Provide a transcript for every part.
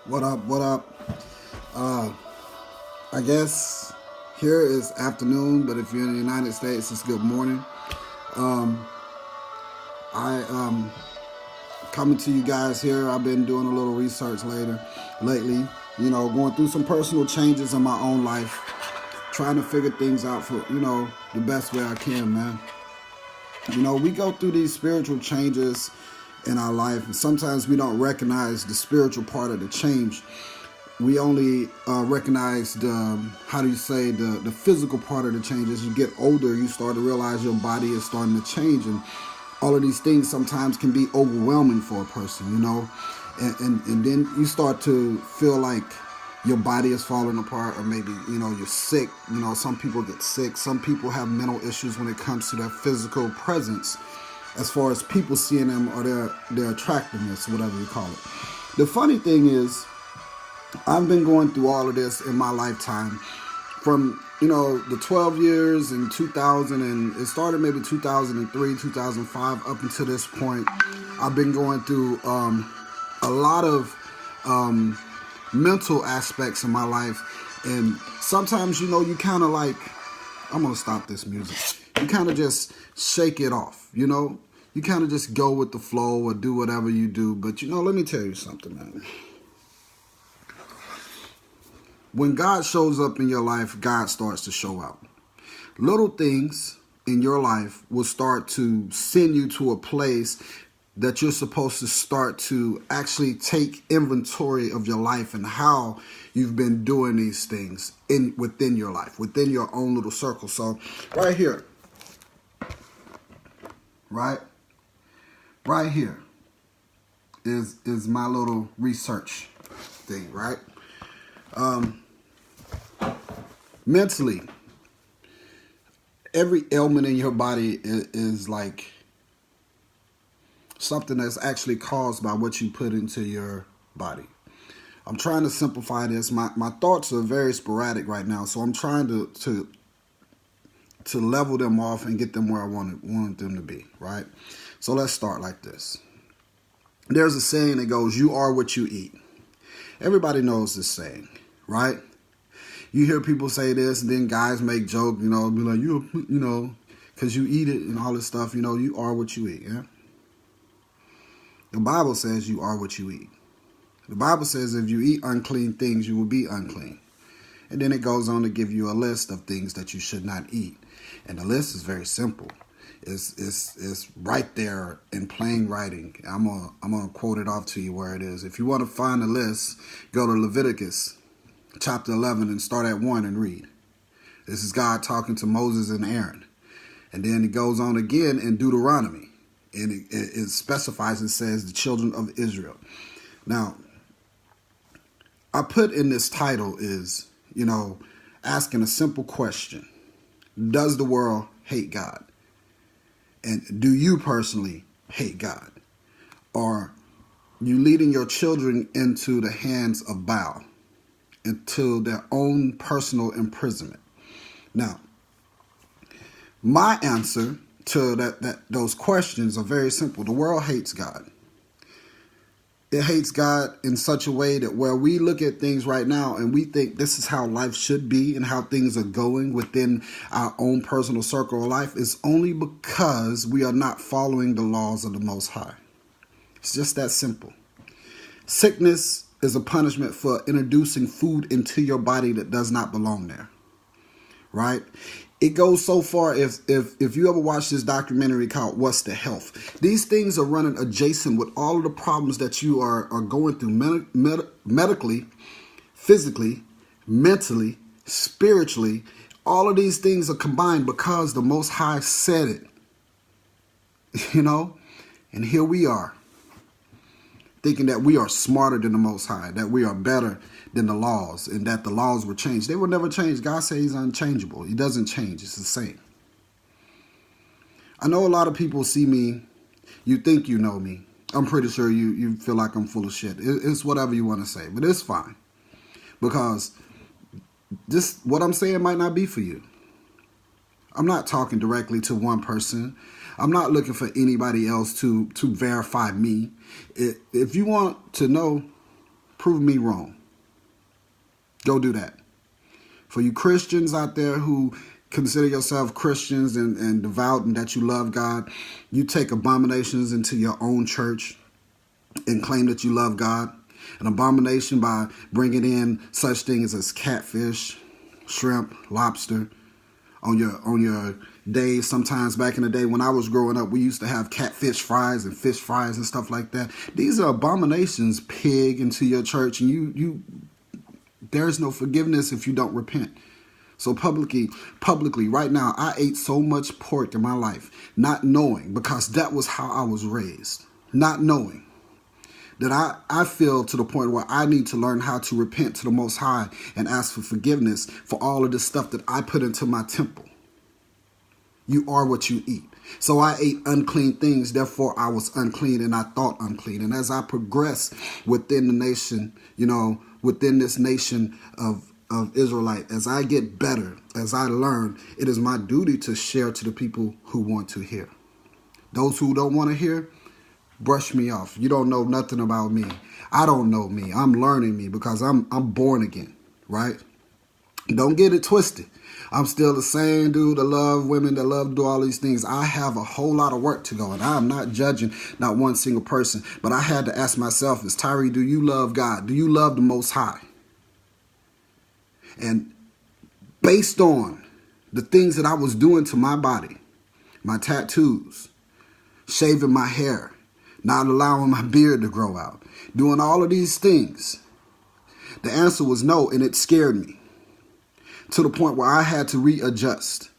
What up? What up? Uh, I guess here is afternoon, but if you're in the United States, it's good morning. Um, I coming to you guys here. I've been doing a little research lately. Going through some personal changes in my own life, trying to figure things out for the best way I can, man. We go through these spiritual changes in our life, and sometimes we don't recognize the spiritual part of the change. We only recognize the physical part of the change. As you get older, you start to realize your body is starting to change, and all of these things sometimes can be overwhelming for a person, and then you start to feel like your body is falling apart, or maybe you're sick. Some people get sick. Some people have mental issues when it comes to their physical presence, as far as people seeing them or their attractiveness, whatever you call it. The funny thing is, I've been going through all of this in my lifetime, from the 12 years in 2000, and it started maybe 2003, 2005 up until this point. I've been going through a lot of mental aspects in my life, and sometimes you kind of like, I'm gonna stop this music. You kind of just shake it off, You kind of just go with the flow or do whatever you do. But let me tell you something, man. When God shows up in your life, God starts to show out. Little things in your life will start to send you to a place that you're supposed to start to actually take inventory of your life and how you've been doing these things within your life, within your own little circle. So right here, right here is my little research thing, right? Mentally, every ailment in your body is like something that's actually caused by what you put into your body. I'm trying to simplify this. My thoughts are very sporadic right now, so I'm trying to level them off and get them where I wanted them to be, right? So let's start like this. There's a saying that goes, "You are what you eat." Everybody knows this saying, right? You hear people say this, and then guys make joke, be like, because you eat it and all this stuff, you are what you eat, yeah? The Bible says you are what you eat. The Bible says if you eat unclean things, you will be unclean. And then it goes on to give you a list of things that you should not eat. And the list is very simple. It's right there in plain writing. I'm gonna quote it off to you where it is. If you want to find the list, go to Leviticus chapter 11 and start at 1 and read. This is God talking to Moses and Aaron. And then it goes on again in Deuteronomy. And it specifies and says the children of Israel. Now, I put in this title is, asking a simple question. Does the world hate God? And do you personally hate God? Or you leading your children into the hands of Baal, into their own personal imprisonment? Now, my answer to those questions are very simple. The world hates God. It hates God in such a way that where we look at things right now and we think this is how life should be and how things are going within our own personal circle of life is only because we are not following the laws of the Most High. It's just that simple. Sickness is a punishment for introducing food into your body that does not belong there, right? It goes so far, if you ever watch this documentary called What's the Health, these things are running adjacent with all of the problems that you are going through medically, physically, mentally, spiritually. All of these things are combined because the Most High said it, and here we are, thinking that we are smarter than the Most High, that we are better than the laws, and that the laws were changed. They were never changed. God says he's unchangeable. He doesn't change. It's the same. I know a lot of people see me. You think you know me. I'm pretty sure you feel like I'm full of shit. It's whatever you want to say, but it's fine. Because what I'm saying might not be for you. I'm not talking directly to one person. I'm not looking for anybody else to verify me. If you want to know, Prove me wrong. Go do that. For you Christians out there who consider yourself Christians and devout and that you love God, you take abominations into your own church and claim that you love God. An abomination by bringing in such things as catfish, shrimp, lobster on your days. Sometimes back in the day when I was growing up, we used to have catfish fries and fish fries and stuff like that. These are abominations, pig, into your church, and there's no forgiveness if you don't repent. So publicly, right now, I ate so much pork in my life, not knowing, because that was how I was raised, not knowing that I feel to the point where I need to learn how to repent to the Most High and ask for forgiveness for all of this stuff that I put into my temple. You are what you eat. So I ate unclean things, therefore I was unclean and I thought unclean. And as I progress within the nation, within this nation of Israelite, as I get better, as I learn, it is my duty to share to the people who want to hear. Those who don't want to hear, brush me off. You don't know nothing about me. I don't know me. I'm learning me because I'm born again, right? Don't get it twisted. I'm still the same dude that love women, that love to do all these things. I have a whole lot of work to go, and I'm not judging not one single person. But I had to ask myself, is Tyree, do you love God? Do you love the Most High? And based on the things that I was doing to my body, my tattoos, shaving my hair, not allowing my beard to grow out, doing all of these things, the answer was no, and it scared me to the point where I had to readjust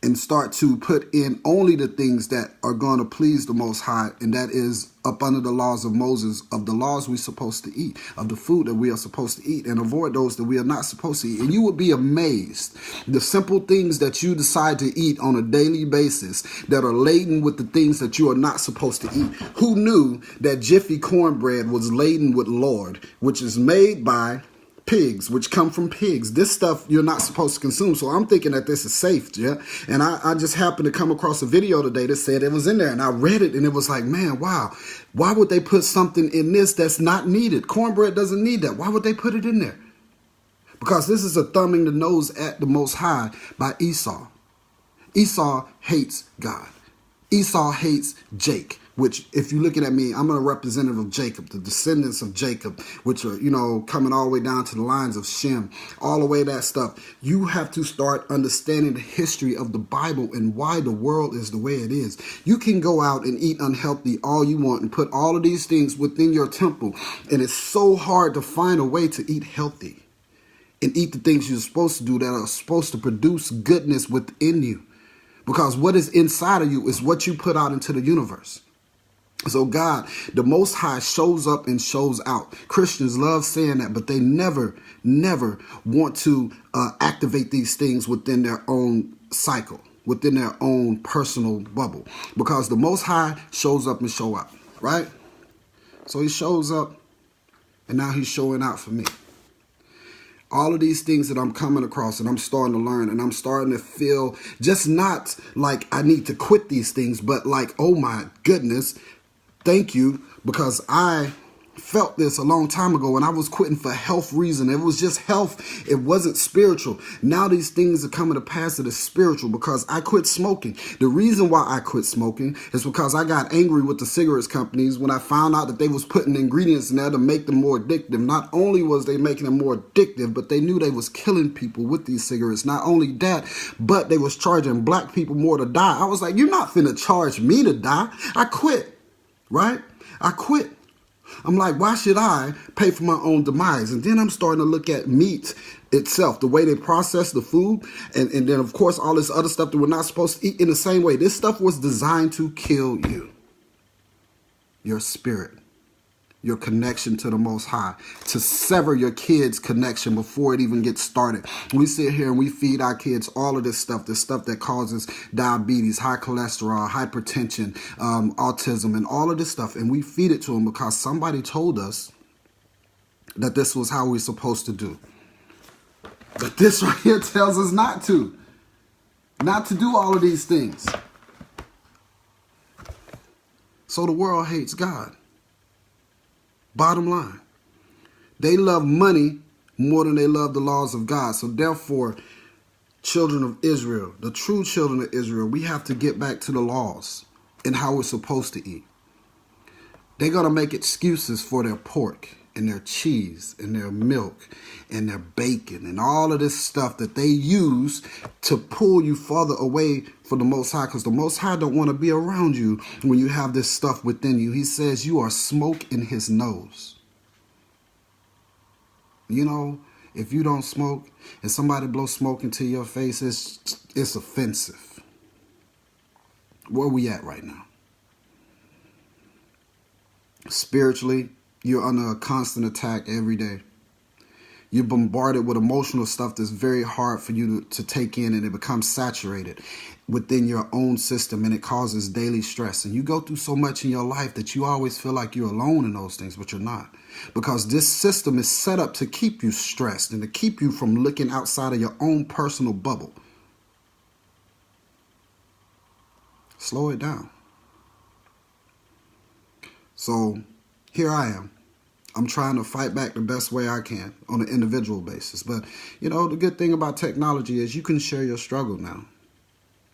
and start to put in only the things that are going to please the Most High, and that is up under the laws of Moses, of the laws we're supposed to eat, of the food that we are supposed to eat, and avoid those that we are not supposed to eat. And you would be amazed the simple things that you decide to eat on a daily basis that are laden with the things that you are not supposed to eat. Who knew that Jiffy cornbread was laden with lard, which is made by pigs, which come from pigs? This stuff you're not supposed to consume. So I'm thinking that this is safe, yeah? And I just happened to come across a video today that said it was in there, and I read it, and it was like, man, wow, why would they put something in this that's not needed? Cornbread doesn't need that. Why would they put it in there? Because this is a thumbing the nose at the Most High by Esau. Esau hates God. Esau hates Jake, which, if you're looking at me, I'm a representative of Jacob, the descendants of Jacob, which are, coming all the way down to the lines of Shem, all the way that stuff. You have to start understanding the history of the Bible and why the world is the way it is. You can go out and eat unhealthy all you want and put all of these things within your temple, and it's so hard to find a way to eat healthy and eat the things you're supposed to do that are supposed to produce goodness within you. Because what is inside of you is what you put out into the universe. So God, the Most High, shows up and shows out. Christians love saying that, but they never want to activate these things within their own cycle, within their own personal bubble. Because the Most High shows up and show out, right? So he shows up, and now he's showing out for me. All of these things that I'm coming across and I'm starting to learn, and I'm starting to feel just not like I need to quit these things, but like, oh my goodness, thank you, because I felt this a long time ago when I was quitting for health reason. It was just health. It wasn't spiritual. Now these things are coming to pass that is spiritual because I quit smoking. The reason why I quit smoking is because I got angry with the cigarettes companies when I found out that they was putting ingredients in there to make them more addictive. Not only was they making them more addictive, but they knew they was killing people with these cigarettes. Not only that, but they was charging black people more to die. I was like, you're not finna charge me to die. I quit, right? I quit. I'm like, why should I pay for my own demise? And then I'm starting to look at meat itself, the way they process the food. And then, of course, all this other stuff that we're not supposed to eat in the same way. This stuff was designed to kill you, your spirit, your connection to the Most High, to sever your kids' connection before it even gets started. We sit here and we feed our kids all of this stuff that causes diabetes, high cholesterol, hypertension, autism, and all of this stuff. And we feed it to them because somebody told us that this was how we're supposed to do. But this right here tells us not to do all of these things. So the world hates God. Bottom line, They love money more than they love the laws of God. So therefore, children of Israel, the true children of Israel, we have to get back to the laws and how we're supposed to eat. They're going to make excuses for their pork and their cheese and their milk and their bacon and all of this stuff that they use to pull you further away from the Most High, because the Most High don't want to be around you when you have this stuff within you. He says you are smoke in his nose. You know, if you don't smoke and somebody blows smoke into your face, it's offensive. Where are we at right now? Spiritually, you're under a constant attack every day. You're bombarded with emotional stuff that's very hard for you to take in, and it becomes saturated within your own system, and it causes daily stress. And you go through so much in your life that you always feel like you're alone in those things, but you're not. Because this system is set up to keep you stressed and to keep you from looking outside of your own personal bubble. Slow it down. So here I am. I'm trying to fight back the best way I can on an individual basis. But, you know, the good thing about technology is you can share your struggle now.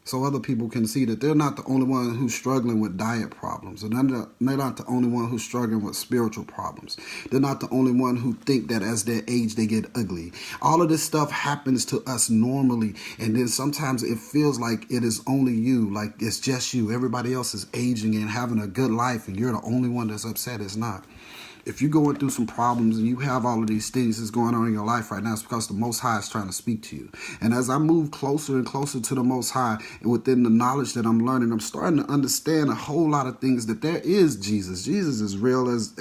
So other people can see that they're not the only one who's struggling with diet problems. And they're not the only one who's struggling with spiritual problems. They're not the only one who think that as they age, they get ugly. All of this stuff happens to us normally. And then sometimes it feels like it is only you, like it's just you. Everybody else is aging and having a good life, and you're the only one that's upset. It's not. If you're going through some problems and you have all of these things that's going on in your life right now, it's because the Most High is trying to speak to you. And as I move closer and closer to the Most High, and within the knowledge that I'm learning, I'm starting to understand a whole lot of things, that there is Jesus. Jesus is real as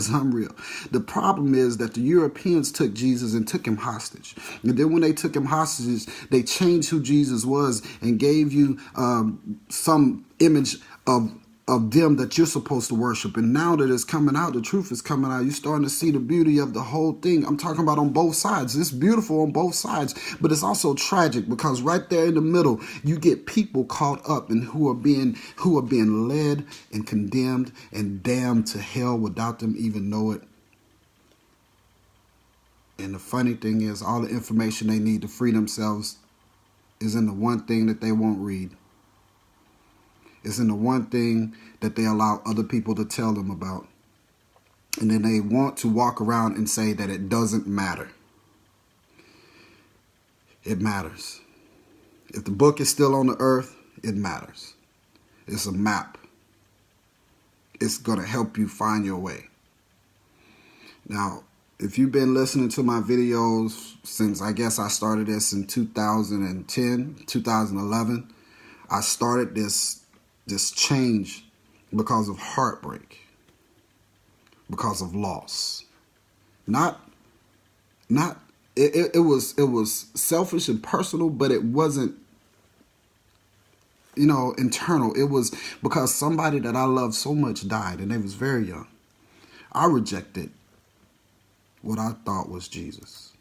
I'm real. The problem is that the Europeans took Jesus and took him hostage. And then when they took him hostage, they changed who Jesus was and gave you some image of them that you're supposed to worship. And now that it's coming out, the truth is coming out, you're starting to see the beauty of the whole thing. I'm talking about on both sides. It's beautiful on both sides, but it's also tragic, because right there in the middle, you get people caught up and who are being led and condemned and damned to hell without them even know it. And the funny thing is, all the information they need to free themselves is in the one thing that they won't read. It's in the one thing that they allow other people to tell them about. And then they want to walk around and say that it doesn't matter. It matters. If the book is still on the earth, it matters. It's a map. It's going to help you find your way. Now, if you've been listening to my videos since, I guess I started this in 2010, 2011, I started this change because of heartbreak, because of loss. It was selfish and personal, but it wasn't, internal. It was because somebody that I loved so much died, and they was very young. I rejected what I thought was Jesus.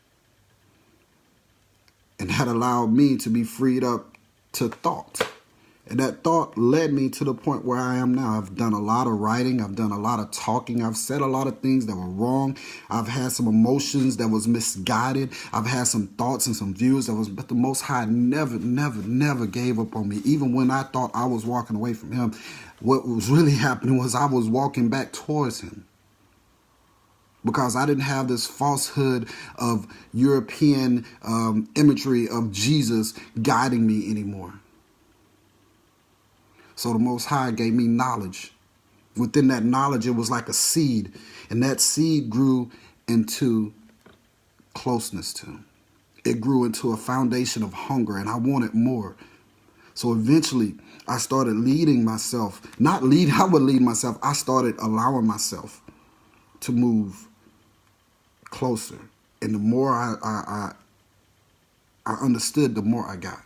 And that allowed me to be freed up to thought. And that thought led me to the point where I am now. I've done a lot of writing. I've done a lot of talking. I've said a lot of things that were wrong. I've had some emotions that was misguided. I've had some thoughts and some views but the Most High never gave up on me. Even when I thought I was walking away from him, what was really happening was I was walking back towards him. Because I didn't have this falsehood of European imagery of Jesus guiding me anymore. So the Most High gave me knowledge. Within that knowledge, it was like a seed. And that seed grew into closeness to him. It grew into a foundation of hunger, and I wanted more. So eventually, I started leading myself. I would lead myself. I started allowing myself to move closer. And the more I understood, the more I got.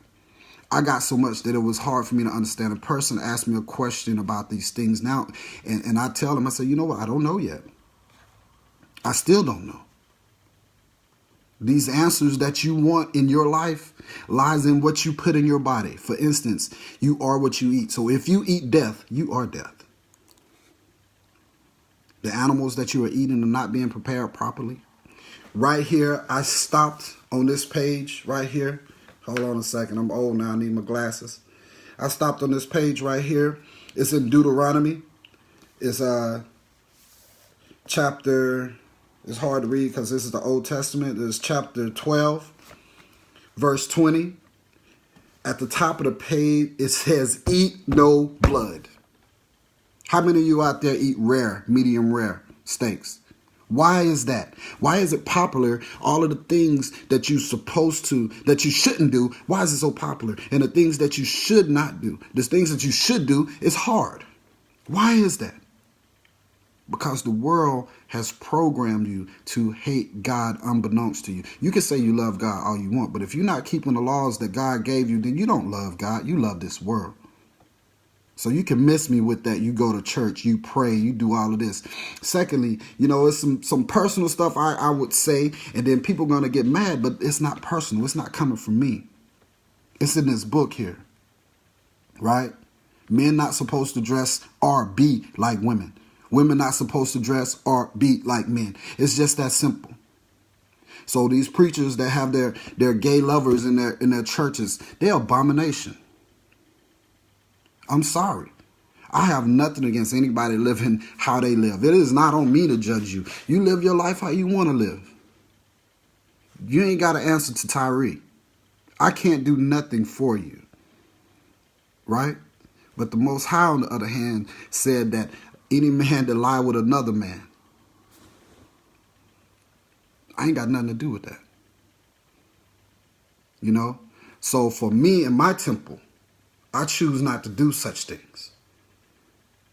I got so much that it was hard for me to understand. A person asked me a question about these things now, and I tell them, I say, you know what, I don't know yet. I still don't know. These answers that you want in your life lies in what you put in your body. For instance, you are what you eat. So if you eat death, you are death. The animals that you are eating are not being prepared properly. Right here, I stopped on this page right here. Hold on a second. I'm old now. I need my glasses. I stopped on this page right here. It's in Deuteronomy. It's chapter, it's hard to read because this is the Old Testament. It's chapter 12, verse 20. At the top of the page, it says, eat no blood. How many of you out there eat rare, medium rare steaks? Why is that? Why is it popular? All of the things that you're supposed to, that you shouldn't do, why is it so popular? And the things that you should not do, the things that you should do is hard. Why is that? Because the world has programmed you to hate God unbeknownst to you. You can say you love God all you want, but if you're not keeping the laws that God gave you, then you don't love God. You love this world. So you can miss me with that. You go to church, you pray, you do all of this. Secondly, you know, it's some personal stuff I would say, and then people are going to get mad, but it's not personal. It's not coming from me. It's in this book here, right? Men not supposed to dress or be like women. Women not supposed to dress or be like men. It's just that simple. So these preachers that have their gay lovers in their churches, they're abomination. I'm sorry. I have nothing against anybody living how they live. It is not on me to judge you. You live your life how you want to live. You ain't got to answer to Tyree. I can't do nothing for you. Right? But the Most High, on the other hand, said that any man that lie with another man, I ain't got nothing to do with that. You know? So for me and my temple, I choose not to do such things.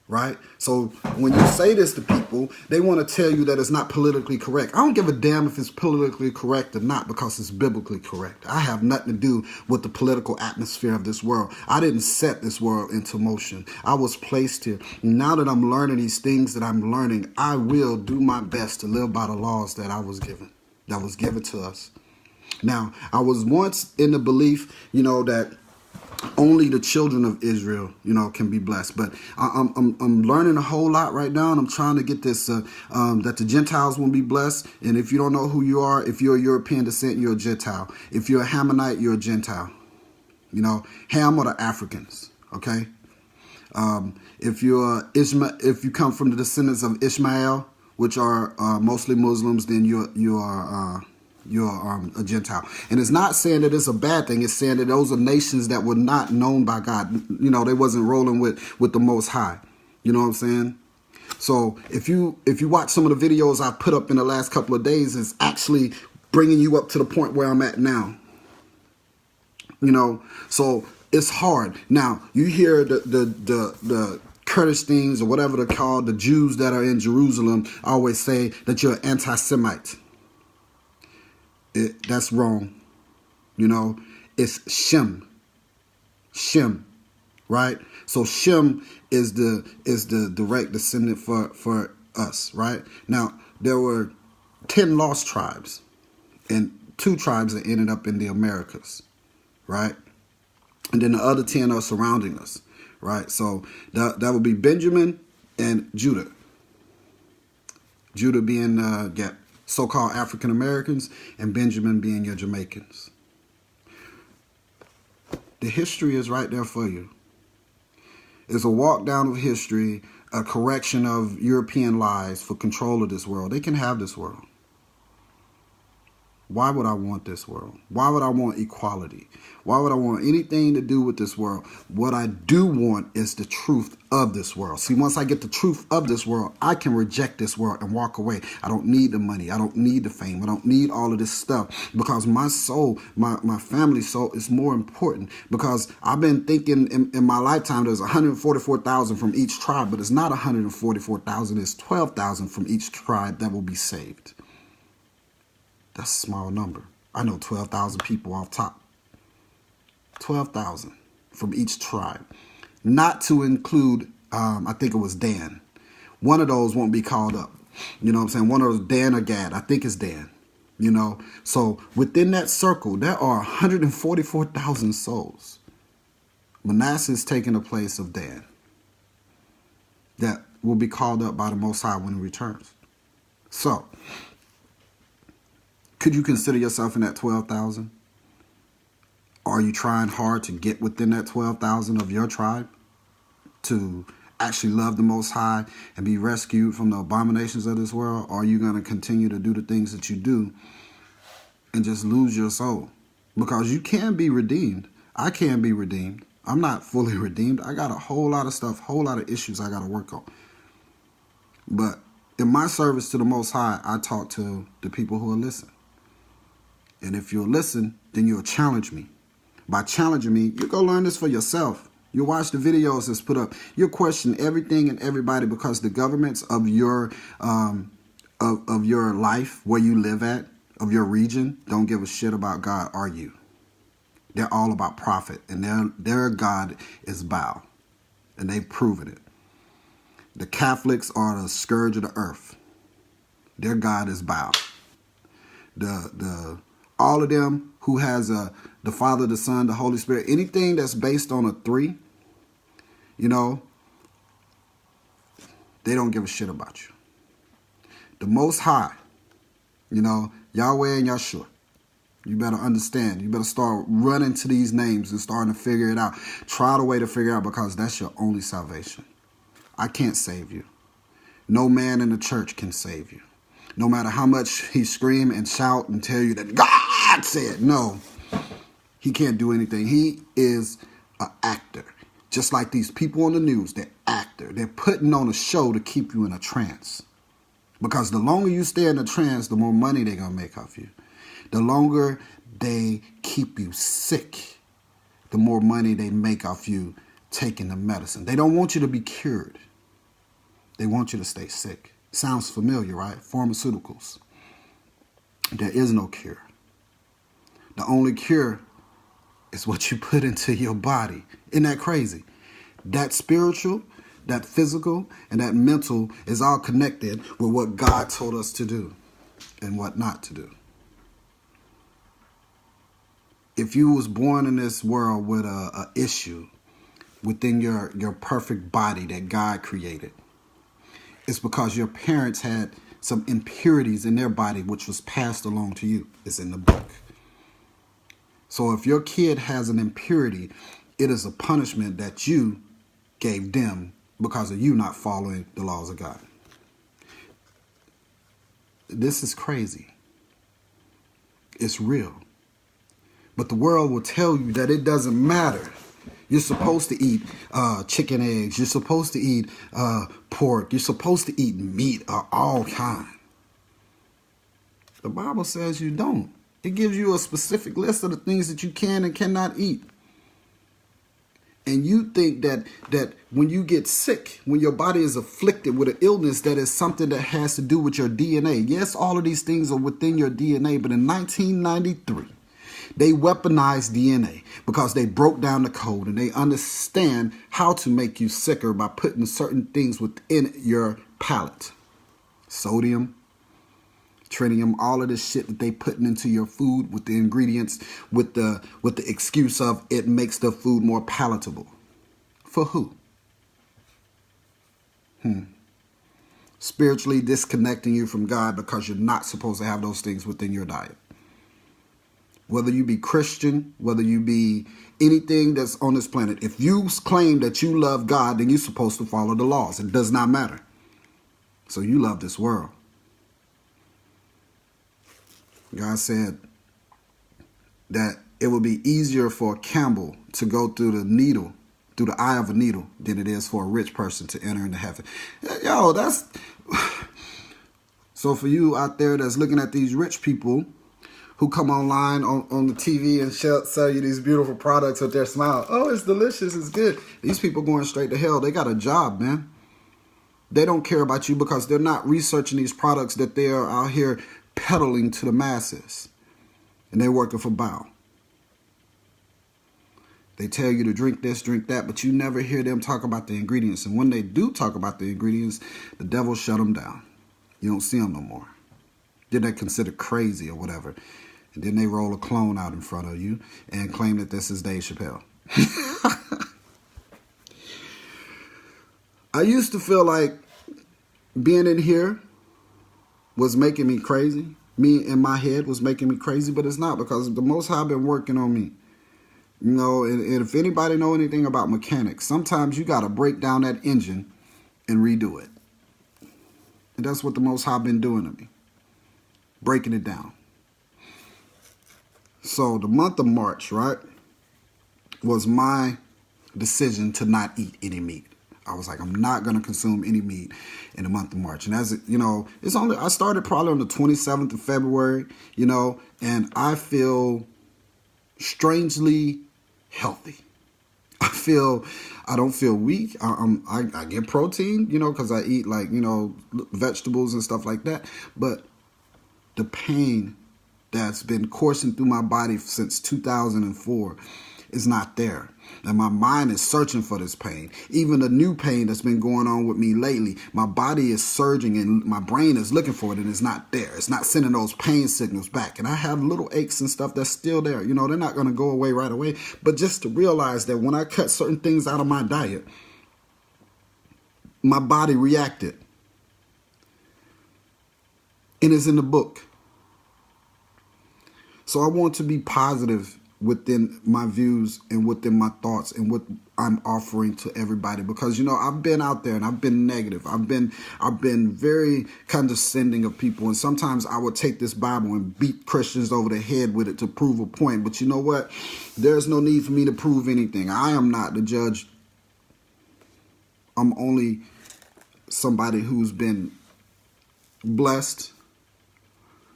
Right? So when you say this to people, they want to tell you that it's not politically correct. I don't give a damn if it's politically correct or not because it's biblically correct. I have nothing to do with the political atmosphere of this world. I didn't set this world into motion. I was placed here. Now that I'm learning these things that I'm learning, I will do my best to live by the laws that I was given, that was given to us. Now, I was once in the belief, you know, that only the children of Israel, you know, can be blessed. But I'm learning a whole lot right now, and I'm trying to get this that the Gentiles will be blessed. And if you don't know who you are, if you're a European descent, you're a Gentile. If you're a Hamanite, you're a Gentile. You know, Ham are the Africans. Okay. If you're if you come from the descendants of Ishmael, which are mostly Muslims, then you are a Gentile. And it's not saying that it's a bad thing. It's saying that those are nations that were not known by God. You know, they wasn't rolling with the Most High. You know what I'm saying? So if you watch some of the videos I put up in the last couple of days, it's actually bringing you up to the point where I'm at now. You know, so it's hard. Now, you hear the Kurdish things or whatever they're called, the Jews that are in Jerusalem always say that you're an anti-Semite. That's wrong. You know, it's Shem, right? So Shem is the direct descendant for us, right? Now, there were 10 lost tribes and 2 tribes that ended up in the Americas, right? And then the other 10 are surrounding us, right? So that would be Benjamin and Judah. Judah being so-called African Americans, and Benjamin being your Jamaicans. The history is right there for you. It's a walk down of history, a correction of European lies for control of this world. They can have this world. Why would I want this world? Why would I want equality? Why would I want anything to do with this world? What I do want is the truth of this world. See, once I get the truth of this world, I can reject this world and walk away. I don't need the money. I don't need the fame. I don't need all of this stuff because my soul, my family soul is more important, because I've been thinking in my lifetime there's 144,000 from each tribe, but it's not 144,000. It's 12,000 from each tribe that will be saved. That's a small number. I know 12,000 people off top. 12,000 from each tribe. Not to include, I think it was Dan. One of those won't be called up. You know what I'm saying? One of those, Dan or Gad. I think it's Dan. You know? So within that circle, there are 144,000 souls. Manasseh is taking the place of Dan. That will be called up by the Most High when he returns. So, could you consider yourself in that 12,000? Are you trying hard to get within that 12,000 of your tribe to actually love the Most High and be rescued from the abominations of this world? Or are you going to continue to do the things that you do and just lose your soul? Because you can be redeemed. I can be redeemed. I'm not fully redeemed. I got a whole lot of stuff, whole lot of issues I got to work on. But in my service to the Most High, I talk to the people who will listen. And if you'll listen, then you'll challenge me. By challenging me, you go learn this for yourself. You'll watch the videos that's put up. You'll question everything and everybody because the governments of your life, where you live at, of your region, don't give a shit about God or you. They're all about profit, and their God is Baal, and they've proven it. The Catholics are the scourge of the earth. Their God is Baal. All of them who has the Father, the Son, the Holy Spirit, anything that's based on a 3, they don't give a shit about you. The Most High, Yahweh and Yahshua, you better understand. You better start running to these names and starting to figure it out. Try the way to figure it out, because that's your only salvation. I can't save you. No man in the church can save you. No matter how much he scream and shout and tell you that God said, no, he can't do anything. He is an actor. Just like these people on the news, they're actor. They're putting on a show to keep you in a trance. Because the longer you stay in a trance, the more money they're going to make off you. The longer they keep you sick, the more money they make off you taking the medicine. They don't want you to be cured. They want you to stay sick. Sounds familiar, right? Pharmaceuticals. There is no cure. The only cure is what you put into your body. Isn't that crazy? That spiritual, that physical, and that mental is all connected with what God told us to do and what not to do. If you was born in this world with a issue within your perfect body that God created, it's because your parents had some impurities in their body which was passed along to you. It's in the book. So if your kid has an impurity, it is a punishment that you gave them because of you not following the laws of God. This is crazy. It's real. But the world will tell you that it doesn't matter. You're supposed to eat chicken eggs. You're supposed to eat pork. You're supposed to eat meat of all kinds. The Bible says you don't. It gives you a specific list of the things that you can and cannot eat. And you think that when you get sick, when your body is afflicted with an illness, that is something that has to do with your DNA. Yes, all of these things are within your DNA, but in 1993, they weaponized DNA because they broke down the code and they understand how to make you sicker by putting certain things within your palate. Sodium, tritium, all of this shit that they putting into your food with the ingredients, with the excuse of it makes the food more palatable. For who? Spiritually disconnecting you from God because you're not supposed to have those things within your diet. Whether you be Christian, whether you be anything that's on this planet, if you claim that you love God, then you're supposed to follow the laws. It does not matter. So you love this world. God said that it would be easier for a camel to go through the eye of a needle, than it is for a rich person to enter into heaven. Yo, that's... So for you out there that's looking at these rich people who come online on the TV and sell you these beautiful products with their smile. Oh, it's delicious, it's good. These people going straight to hell. They got a job, man. They don't care about you because they're not researching these products that they are out here peddling to the masses. And they're working for Baal. They tell you to drink this, drink that, but you never hear them talk about the ingredients. And when they do talk about the ingredients, the devil shut them down. You don't see them no more. Then they're considered crazy or whatever. And then they roll a clone out in front of you and claim that this is Dave Chappelle. I used to feel like being in here was making me crazy. Me in my head was making me crazy, but it's not, because the Most High been working on me. You know, and if anybody know anything about mechanics, sometimes you got to break down that engine and redo it. And that's what the Most High been doing to me, breaking it down. So the month of March, right, was my decision to not eat any meat. I was like, I'm not going to consume any meat in the month of March. And as you know, I started probably on the 27th of February, you know, and I feel strangely healthy. I don't feel weak. I get protein, you know, because I eat, like, you know, vegetables and stuff like that. But the pain that's been coursing through my body since 2004 is not there. And my mind is searching for this pain. Even the new pain that's been going on with me lately, my body is surging and my brain is looking for it, and it's not there. It's not sending those pain signals back. And I have little aches and stuff that's still there. You know, they're not going to go away right away. But just to realize that when I cut certain things out of my diet, my body reacted. And it's in the book. So I want to be positive within my views and within my thoughts and what I'm offering to everybody, because, you know, I've been out there and I've been negative. I've been very condescending of people, and sometimes I would take this Bible and beat Christians over the head with it to prove a point. But you know what? There's no need for me to prove anything. I am not the judge. I'm only somebody who's been blessed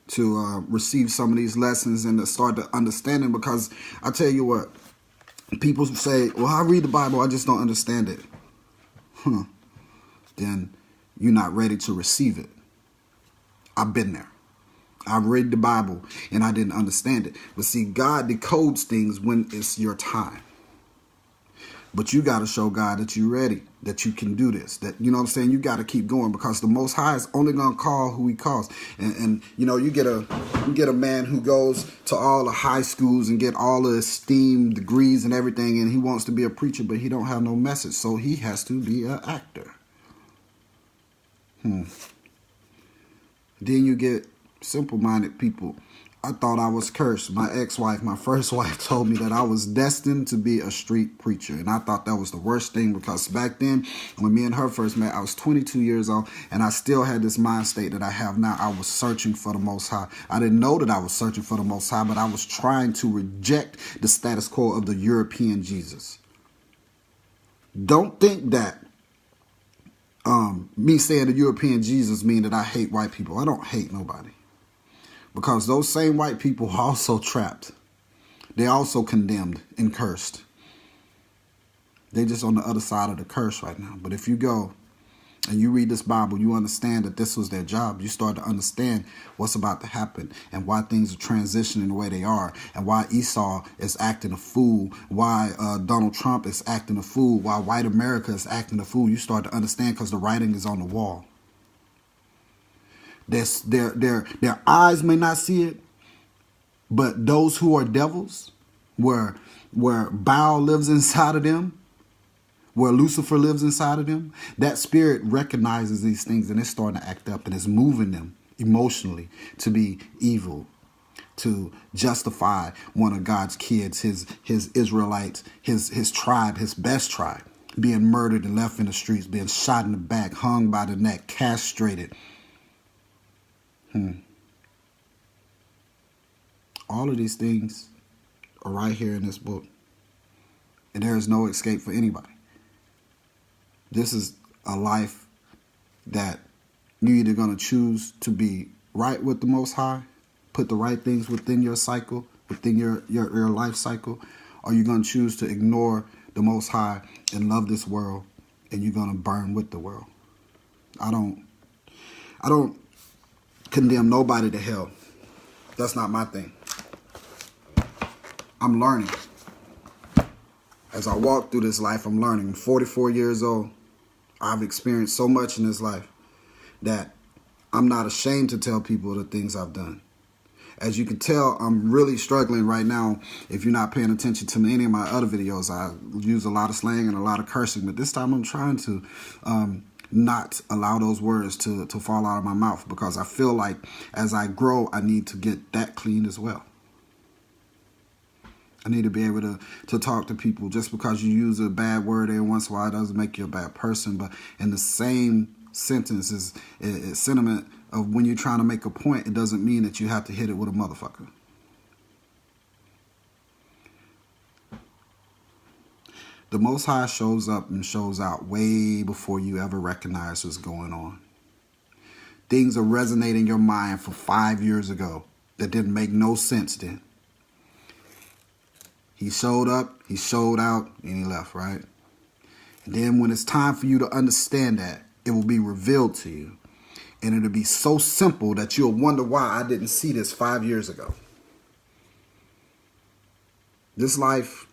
to receive some of these lessons and to start to understand them. Because I tell you what, people say, well, I read the Bible, I just don't understand it. Then you're not ready to receive it. I've been there. I read the Bible and I didn't understand it. But see, God decodes things when it's your time. But you got to show God that you're ready, that you can do this, that, you know what I'm saying, you got to keep going, because the Most High is only going to call who he calls. And you know, you get a man who goes to all the high schools and get all the esteemed degrees and everything, and he wants to be a preacher, but he don't have no message, so he has to be an actor. Then you get simple-minded people. I thought I was cursed. My ex-wife, my first wife, told me that I was destined to be a street preacher. And I thought that was the worst thing, because back then, when me and her first met, I was 22 years old, and I still had this mind state that I have now. I was searching for the Most High. I didn't know that I was searching for the Most High, but I was trying to reject the status quo of the European Jesus. Don't think that me saying the European Jesus mean that I hate white people. I don't hate nobody. Because those same white people are also trapped. They're also condemned and cursed. They're just on the other side of the curse right now. But if you go and you read this Bible, you understand that this was their job. You start to understand what's about to happen and why things are transitioning the way they are, and why Esau is acting a fool, why Donald Trump is acting a fool, why white America is acting a fool. You start to understand, because the writing is on the wall. Their eyes may not see it, but those who are devils, where Baal lives inside of them, where Lucifer lives inside of them, that spirit recognizes these things, and it's starting to act up, and it's moving them emotionally to be evil, to justify one of God's kids, his Israelites, his tribe, his best tribe, being murdered and left in the streets, being shot in the back, hung by the neck, castrated. All of these things are right here in this book. And there is no escape for anybody. This is a life that you're either going to choose to be right with the Most High, put the right things within your cycle, within your life cycle, or you're going to choose to ignore the Most High and love this world, and you're going to burn with the world. I don't condemn nobody to hell. That's not my thing. I'm learning. As I walk through this life, I'm learning. I'm 44 years old. I've experienced so much in this life that I'm not ashamed to tell people the things I've done. As you can tell, I'm really struggling right now. If you're not paying attention to any of my other videos, I use a lot of slang and a lot of cursing, but this time I'm trying to not allow those words to fall out of my mouth, because I feel like as I grow, I need to get that clean as well. I need to be able to talk to people. Just because you use a bad word every once in a while doesn't make you a bad person. But in the same sentence is sentiment of when you're trying to make a point, it doesn't mean that you have to hit it with a motherfucker. The Most High shows up and shows out way before you ever recognize what's going on. Things are resonating in your mind for 5 years ago that didn't make no sense then. He showed up, he showed out, and he left, right? And then when it's time for you to understand that, it will be revealed to you. And it'll be so simple that you'll wonder why I didn't see this 5 years ago. This life,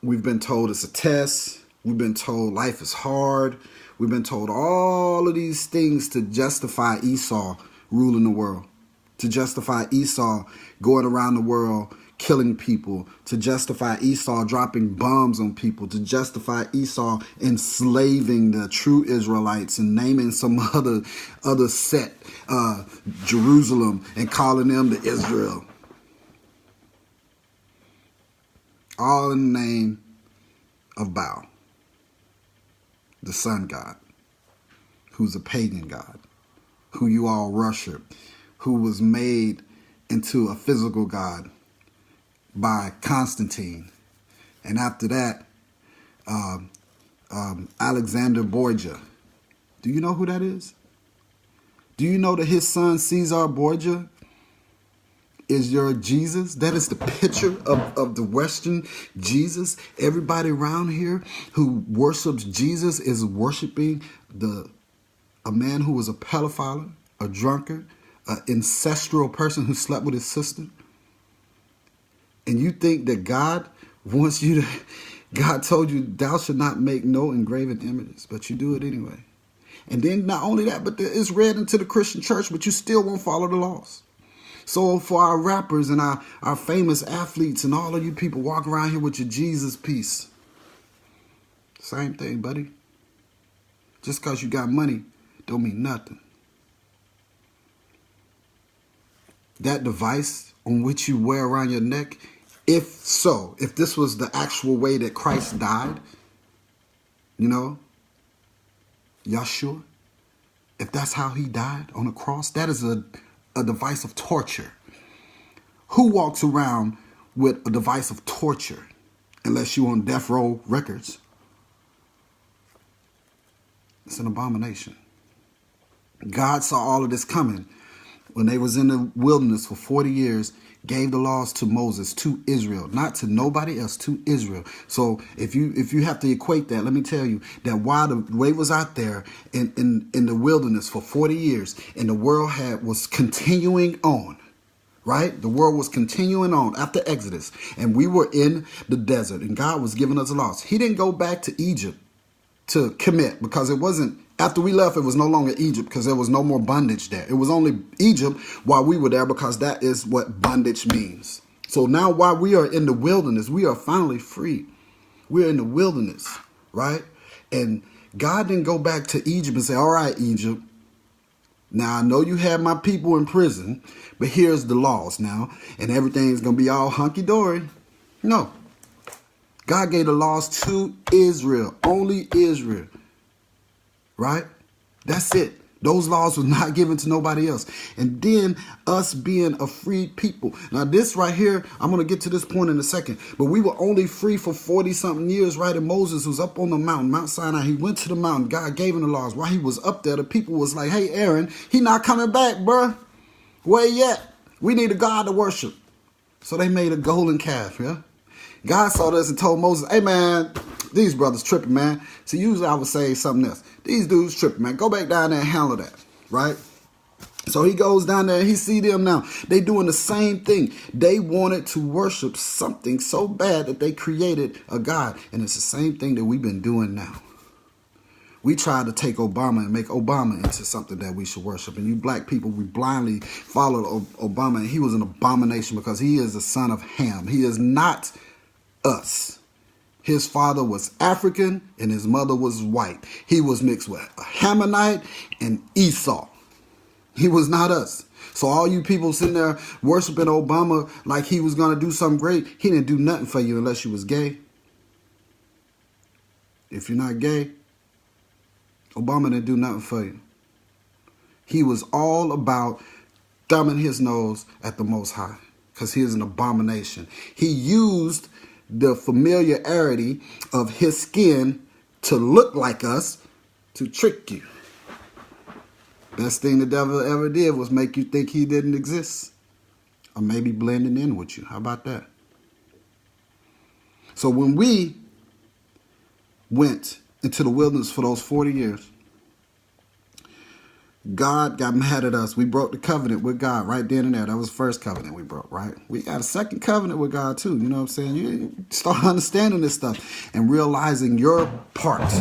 we've been told it's a test. We've been told life is hard. We've been told all of these things to justify Esau ruling the world, to justify Esau going around the world killing people, to justify Esau dropping bombs on people, to justify Esau enslaving the true Israelites and naming some other set, Jerusalem, and calling them the Israel. All in the name of Baal, the sun god, who's a pagan god, who you all worship, who was made into a physical god by Constantine. And after that, Alexander Borgia. Do you know who that is? Do you know that his son Caesar Borgia is your Jesus? That is the picture of the Western Jesus. Everybody around here who worships Jesus is worshiping a man who was a pedophile, a drunkard, an ancestral person who slept with his sister. And you think that God wants you to, God told you thou should not make no engraven images, but you do it anyway. And then not only that, but it's read into the Christian church, but you still won't follow the laws. So for our rappers and our famous athletes and all of you people walk around here with your Jesus piece. Same thing, buddy. Just because you got money don't mean nothing. That device on which you wear around your neck, if this was the actual way that Christ died, Yeshua, if that's how he died on the cross, that is a device of torture. Who walks around with a device of torture unless you on death row records? It's an abomination. God saw all of this coming when they was in the wilderness for 40 years, gave the laws to Moses, to Israel, not to nobody else, to Israel. So if you have to equate that, let me tell you that while the way was out there in the wilderness for 40 years and the world was continuing on, right? The world was continuing on after Exodus, and we were in the desert and God was giving us the laws. He didn't go back to Egypt to commit, because it wasn't, after we left, it was no longer Egypt because there was no more bondage there. It was only Egypt while we were there, because that is what bondage means. So now while we are in the wilderness, we are finally free. We're in the wilderness, right? And God didn't go back to Egypt and say, all right, Egypt, now I know you had my people in prison, but here's the laws now, and everything's going to be all hunky-dory. No. God gave the laws to Israel, only Israel, right? That's it. Those laws were not given to nobody else. And then us being a free people. Now this right here, I'm going to get to this point in a second, but we were only free for 40 something years, right? And Moses was up on the mountain, Mount Sinai. He went to the mountain. God gave him the laws. While he was up there, the people was like, hey, Aaron, he not coming back, bruh. Where yet? We need a God to worship. So they made a golden calf, yeah? God saw this and told Moses, hey, man, these brothers tripping, man. So usually I would say something else. These dudes tripping, man. Go back down there and handle that, right? So he goes down there and he see them now. They doing the same thing. They wanted to worship something so bad that they created a God. And it's the same thing that we've been doing now. We tried to take Obama and make Obama into something that we should worship. And you black people, we blindly followed Obama. And he was an abomination because he is the son of Ham. He is not us. His father was African and his mother was white. He was mixed with a Hammonite and Esau. He was not us. So all you people sitting there worshiping Obama like he was going to do something great, he didn't do nothing for you unless you was gay. If you're not gay, Obama didn't do nothing for you. He was all about thumbing his nose at the Most High because he is an abomination. He used the familiarity of his skin to look like us to trick you. Best thing the devil ever did was make you think he didn't exist. Or maybe blending in with you. How about that? So when we went into the wilderness for those 40 years, God got mad at us. We broke the covenant with God right then and there. That was the first covenant we broke, right? We got a second covenant with God too. You know what I'm saying? You start understanding this stuff and realizing your part,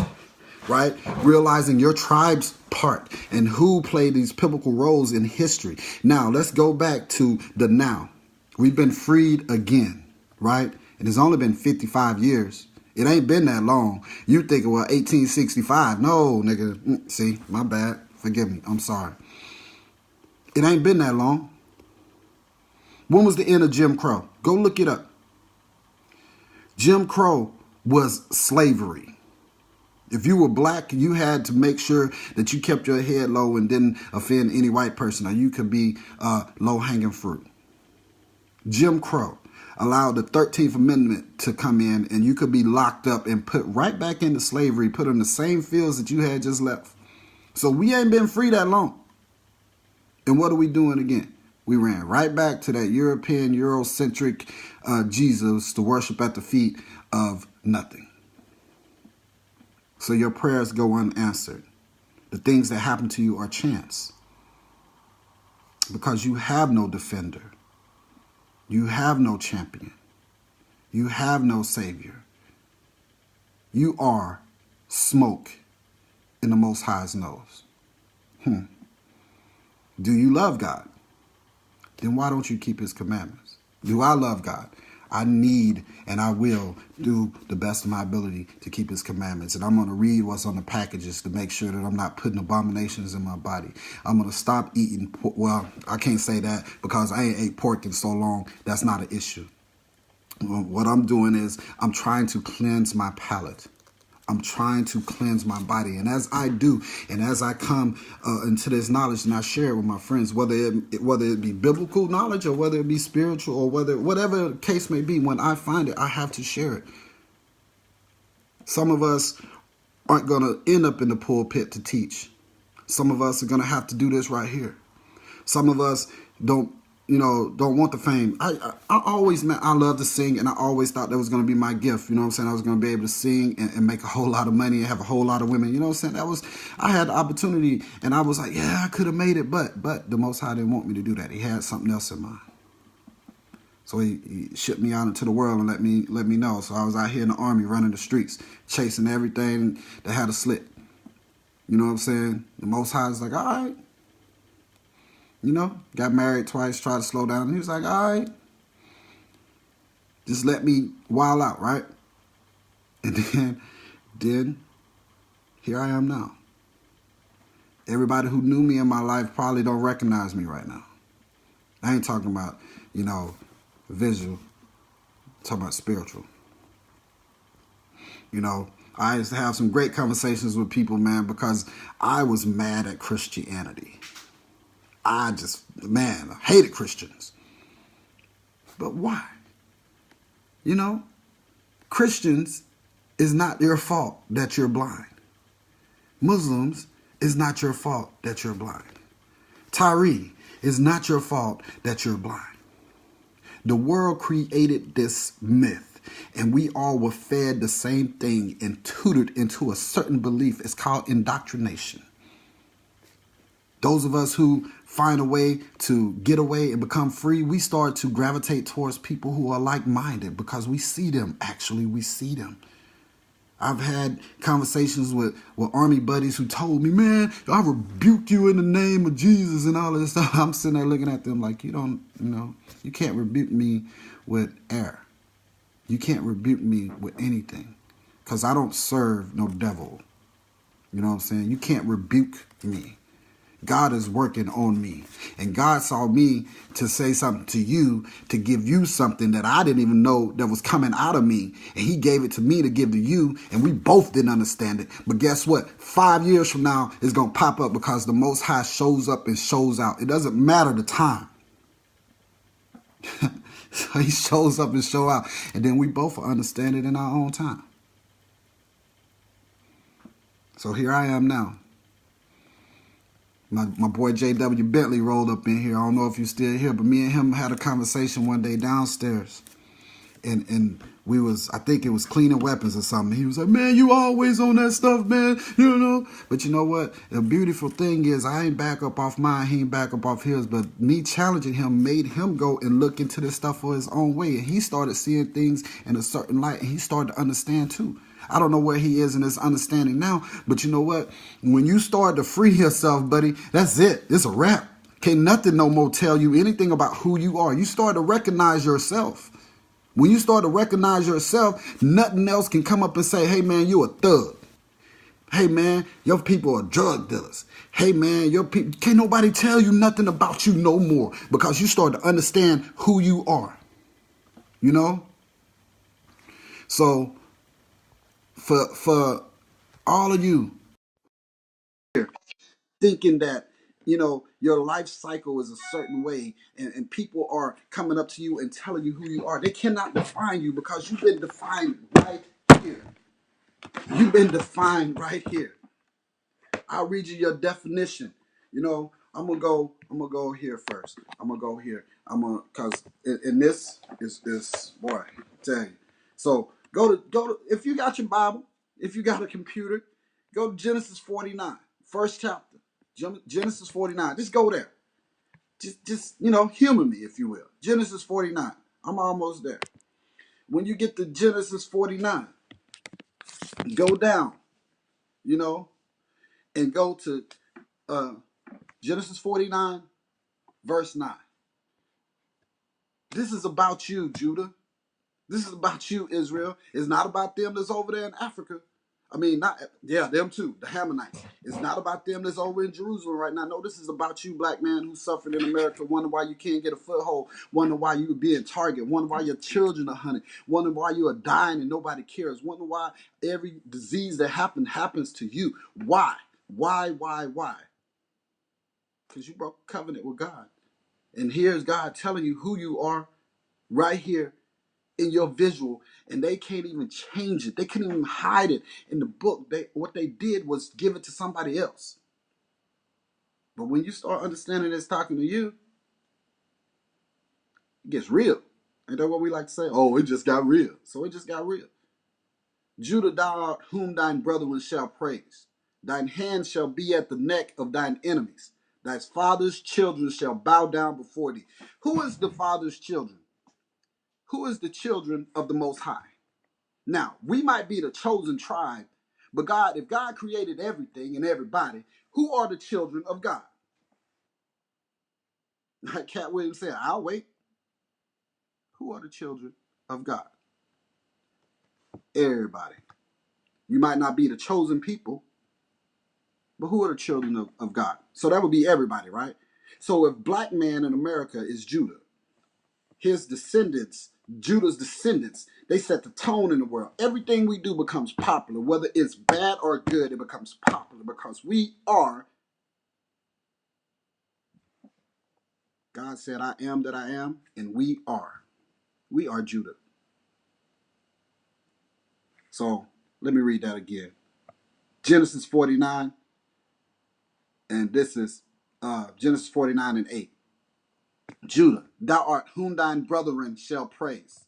right? Realizing your tribe's part and who played these pivotal roles in history. Now, let's go back to the now. We've been freed again, right? And it's only been 55 years. It ain't been that long. You thinking, well, 1865. No, nigga. See, my bad. Forgive me. I'm sorry. It ain't been that long. When was the end of Jim Crow? Go look it up. Jim Crow was slavery. If you were black, you had to make sure that you kept your head low and didn't offend any white person, or you could be low-hanging fruit. Jim Crow allowed the 13th Amendment to come in, and you could be locked up and put right back into slavery, put in the same fields that you had just left. So we ain't been free that long. And what are we doing again? We ran right back to that European, Eurocentric Jesus to worship at the feet of nothing. So your prayers go unanswered. The things that happen to you are chance. Because you have no defender. You have no champion. You have no savior. You are smoke in the Most High's nose. Do you love God? Then why don't you keep his commandments? Do I love God? I need and I will do the best of my ability to keep his commandments. And I'm going to read what's on the packages to make sure that I'm not putting abominations in my body. I'm going to stop eating pork. Well, I can't say that because I ain't ate pork in so long. That's not an issue. What I'm doing is I'm trying to cleanse my palate. I'm trying to cleanse my body. And as I do, and as I come into this knowledge and I share it with my friends, whether it be biblical knowledge or whether it be spiritual or whatever the case may be, when I find it, I have to share it. Some of us aren't going to end up in the pulpit to teach. Some of us are going to have to do this right here. Some of us don't want the fame. I love to sing, and I always thought that was going to be my gift. You know what I'm saying? I was going to be able to sing and make a whole lot of money and have a whole lot of women. You know what I'm saying? I had the opportunity, and I was like, yeah, I could have made it, but the Most High didn't want me to do that. He had something else in mind. So he shipped me out into the world and let me know. So I was out here in the army running the streets, chasing everything that had a slit. You know what I'm saying? The Most High is like, all right. You know, got married twice, tried to slow down. And he was like, all right, just let me wild out, right? And then here I am now. Everybody who knew me in my life probably don't recognize me right now. I ain't talking about, visual. I'm talking about spiritual. I used to have some great conversations with people, man, because I was mad at Christianity. I hated Christians. But why? Christians is not your fault that you're blind. Muslims is not your fault that you're blind. Tyree is not your fault that you're blind. The world created this myth, and we all were fed the same thing and tutored into a certain belief. It's called indoctrination. Those of us who find a way to get away and become free, we start to gravitate towards people who are like-minded because we see them. Actually, we see them. I've had conversations with army buddies who told me, man, I rebuke you in the name of Jesus and all of this stuff. I'm sitting there looking at them like, you can't rebuke me with air. You can't rebuke me with anything. because I don't serve no devil. You know what I'm saying? You can't rebuke me. God is working on me. And God saw me to say something to you, to give you something that I didn't even know that was coming out of me. And he gave it to me to give to you. And we both didn't understand it. But guess what? 5 years from now, it's going to pop up because the Most High shows up and shows out. It doesn't matter the time. So he shows up and show out. And then we both understand it in our own time. So here I am now. My boy J.W. Bentley rolled up in here. I don't know if you're still here, but me and him had a conversation one day downstairs. And we was, I think it was cleaning weapons or something. He was like, man, you always on that stuff, man, you know. But you know what? The beautiful thing is I ain't back up off mine. He ain't back up off his. But me challenging him made him go and look into this stuff for his own way. And he started seeing things in a certain light. And he started to understand too. I don't know where he is in his understanding now. But you know what? When you start to free yourself, buddy, that's it. It's a wrap. Can't nothing no more tell you anything about who you are. You start to recognize yourself. When you start to recognize yourself, nothing else can come up and say, hey, man, you a thug. Hey, man, your people are drug dealers. Hey, man, your people, can't nobody tell you nothing about you no more because you start to understand who you are, you know? So for all of you thinking that, you know, your life cycle is a certain way and people are coming up to you and telling you who you are. They cannot define you because you've been defined right here. You've been defined right here. I'll read you your definition. You know, I'm gonna go here first. I'm gonna go here. Cause in this is boy, I tell you. So go to if you got your Bible, if you got a computer, go to Genesis 49, first chapter. Genesis 49. Just go there. Just you know, humor me if you will. Genesis 49. I'm almost there. When you get to Genesis 49, go down, you know, and go to Genesis 49, verse 9. This is about you, Judah. This is about you, Israel. It's not about them that's over there in Africa. I mean, not, yeah, them too, the Hammonites. It's not about them that's over in Jerusalem right now. No, this is about you, black man who suffered in America, wonder why you can't get a foothold, wonder why you would be in Target, wonder why your children are hunted, wonder why you are dying and nobody cares, wonder why every disease that happens to you. Why? Why? Because you broke covenant with God. And here's God telling you who you are right here in your visual, and they can't even change it. They can't even hide it in the book. What they did was give it to somebody else. But when you start understanding it's talking to you, it gets real. Ain't that what we like to say? Oh, it just got real. So it just got real. Judah, thou art whom thine brethren shall praise. Thine hand shall be at the neck of thine enemies. Thy father's children shall bow down before thee. Who is the father's children? Who is the children of the Most High? Now, we might be the chosen tribe, but God, if God created everything and everybody, who are the children of God? Like Cat Williams said, I'll wait. Who are the children of God? Everybody. You might not be the chosen people, but who are the children of God? So that would be everybody, right? So if black man in America is Judah, his descendants, Judah's descendants, they set the tone in the world. Everything we do becomes popular. Whether it's bad or good, it becomes popular because we are, God said, I am that I am, and we are. We are Judah. So let me read that again. Genesis 49, and this is Genesis 49 and 8. Judah, thou art whom thine brethren shall praise.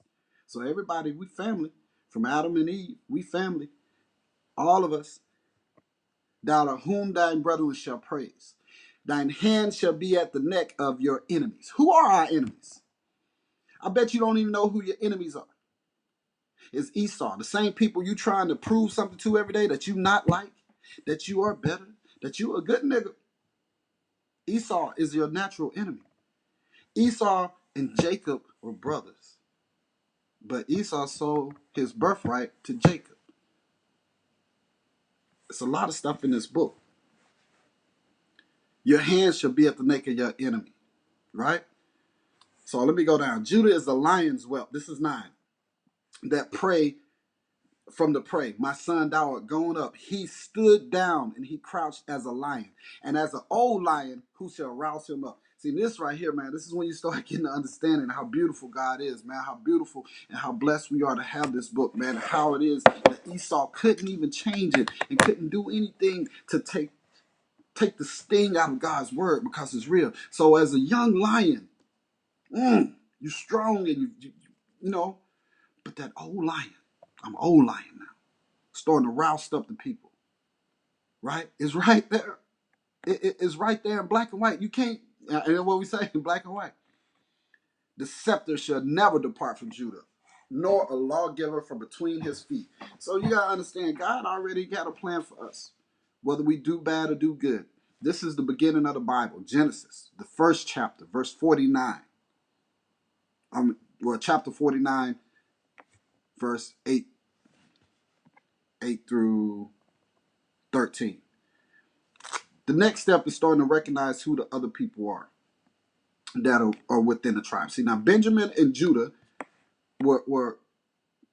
So everybody, we family. From Adam and Eve, we family. All of us. Thou art whom thine brethren shall praise. Thine hand shall be at the neck of your enemies. Who are our enemies? I bet you don't even know who your enemies are. It's Esau, the same people you trying to prove something to every day that you not like, that you are better, that you a good nigga. Esau is your natural enemy. Esau and Jacob were brothers, but Esau sold his birthright to Jacob. It's a lot of stuff in this book. Your hands shall be at the neck of your enemy, right? So let me go down. Judah is the lion's whelp. This is 9. That prey from the prey. My son thou art gone up. He stood down and he crouched as a lion. And as an old lion, who shall rouse him up? See, this right here, man, this is when you start getting the understanding how beautiful God is, man, how beautiful and how blessed we are to have this book, man, and how it is that Esau couldn't even change it and couldn't do anything to take the sting out of God's word because it's real. So as a young lion, you're strong and you know, but that old lion, I'm an old lion now, starting to roust up the people, right? It's right there. It's right there in black and white. You can't, and what we say in black and white, the scepter shall never depart from Judah, nor a lawgiver from between his feet. So you got to understand, God already got a plan for us, whether we do bad or do good. This is the beginning of the Bible, Genesis, the first chapter, verse 49. Chapter 49, verse 8 through 13. The next step is starting to recognize who the other people are that are within the tribe. See, now Benjamin and Judah were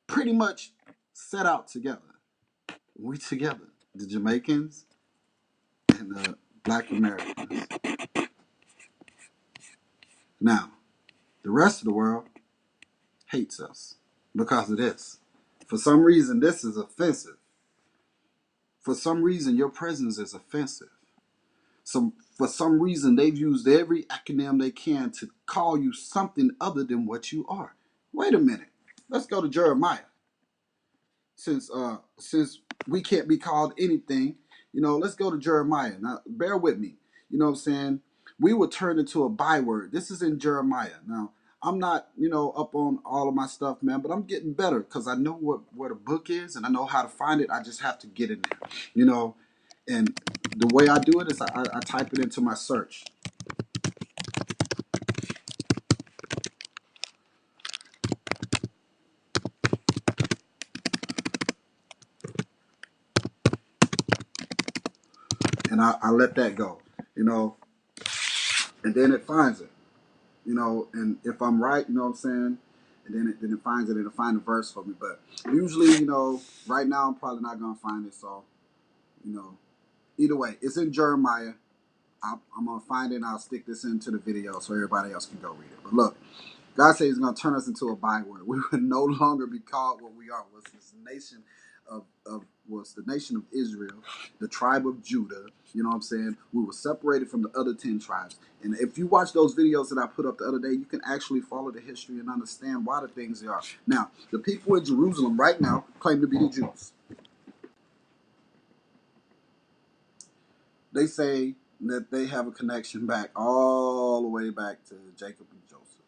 pretty much set out together. We together, the Jamaicans and the Black Americans. Now, the rest of the world hates us because of this. For some reason, this is offensive. For some reason, your presence is offensive. So for some reason, they've used every acronym they can to call you something other than what you are. Wait a minute. Let's go to Jeremiah. Since we can't be called anything, let's go to Jeremiah. Now, bear with me. You know what I'm saying? We were turned into a byword. This is in Jeremiah. Now, I'm not, up on all of my stuff, man, but I'm getting better because I know what a book is and I know how to find it. I just have to get in there, and the way I do it is I type it into my search. And I let that go, and then it finds it, and if I'm right, you know what I'm saying, and then it finds it, it'll find the verse for me. But usually, right now I'm probably not gonna find it. So, either way, it's in Jeremiah. I'm gonna find it and I'll stick this into the video so everybody else can go read it. But look, God says He's gonna turn us into a byword. We would no longer be called what we are. Was this nation was the nation of Israel, the tribe of Judah. You know what I'm saying? We were separated from the other 10 tribes. And if you watch those videos that I put up the other day, you can actually follow the history and understand why the things they are. Now, the people in Jerusalem right now claim to be the Jews. They say that they have a connection back all the way back to Jacob and Joseph.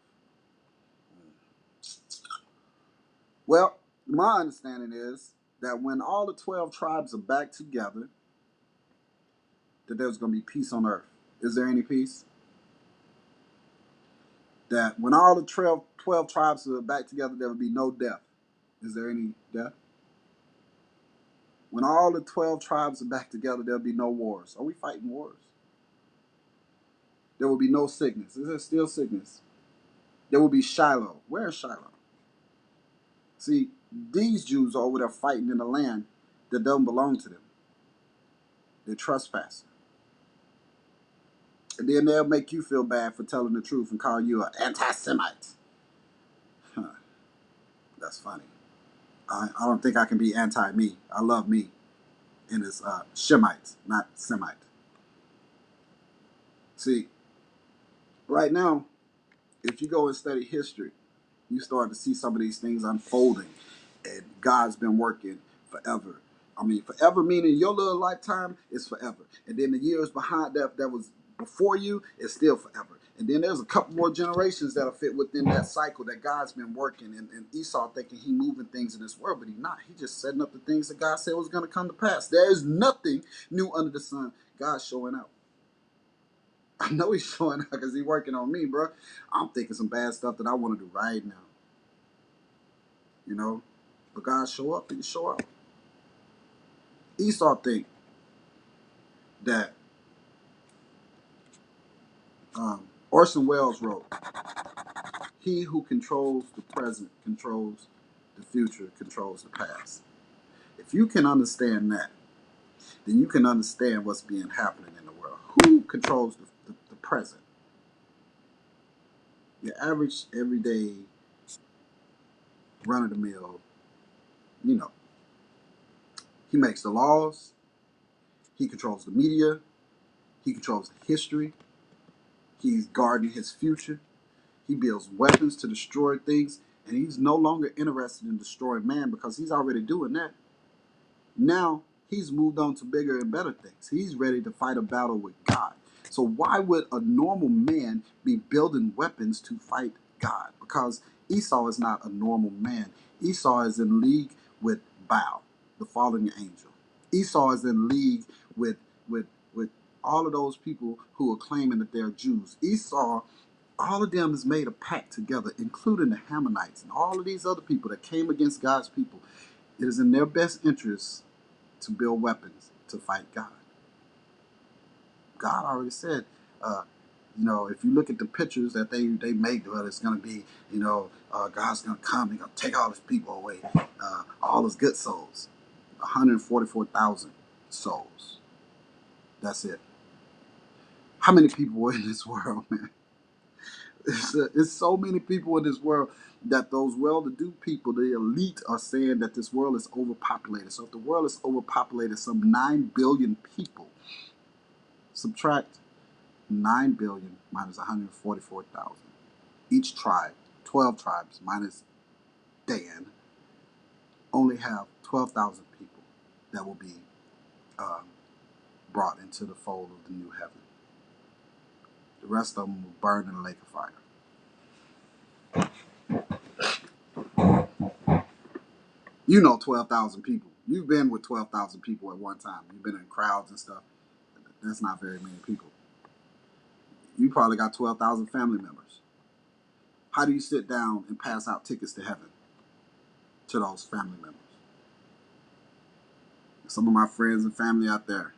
Well, my understanding is that when all the 12 tribes are back together, that there's going to be peace on earth. Is there any peace? That when all the 12 tribes are back together, there will be no death. Is there any death? When all the 12 tribes are back together, there'll be no wars. Are we fighting wars? There will be no sickness. Is there still sickness? There will be Shiloh. Where is Shiloh? See, these Jews are over there fighting in a land that doesn't belong to them. They're trespassing. And then they'll make you feel bad for telling the truth and call you an anti-Semite. Huh. That's funny. I don't think I can be anti-me. I love me. And it's Shemites, not Semite. See, right now, if you go and study history, you start to see some of these things unfolding. And God's been working forever. I mean, forever meaning your little lifetime is forever. And then the years behind that was before you is still forever. And then there's a couple more generations that'll fit within that cycle that God's been working. And Esau thinking he moving things in this world, but he not. He just setting up the things that God said was going to come to pass. There is nothing new under the sun. God's showing out. I know He's showing out because He's working on me, bro. I'm thinking some bad stuff that I want to do right now. But God show up, He can show up. Esau think that Orson Welles wrote, "He who controls the present controls the future, controls the past." If you can understand that, then you can understand what's being happening in the world. Who controls the present? Your average, everyday, run of the mill, you know, he makes the laws, he controls the media, he controls the history, he's guarding his future, he builds weapons to destroy things, and he's no longer interested in destroying man because he's already doing that. Now he's moved on to bigger and better things. He's ready to fight a battle with God. So why would a normal man be building weapons to fight God? Because Esau is not a normal man. Esau is in league with Baal, the fallen angel. Esau is in league with with with all of those people who are claiming that they're Jews. Esau, all of them has made a pact together, including the Hammonites and all of these other people that came against God's people. It is in their best interest to build weapons to fight God. God already said, uh, if you look at the pictures that they make, well, it's going to be, God's going to come, He's going to take all his people away, all his good souls, 144,000 souls. That's it. How many people are in this world, man? It's so many people in this world that those well-to-do people, the elite, are saying that this world is overpopulated. So if the world is overpopulated, some 9 billion people, subtract 9 billion minus 144,000. Each tribe, 12 tribes minus Dan, only have 12,000 people that will be uh, brought into the fold of the new heaven. The rest of them will burn in a lake of fire. You know 12,000 people. You've been with 12,000 people at one time. You've been in crowds and stuff. That's not very many people. You probably got 12,000 family members. How do you sit down and pass out tickets to heaven to those family members? Some of my friends and family out there,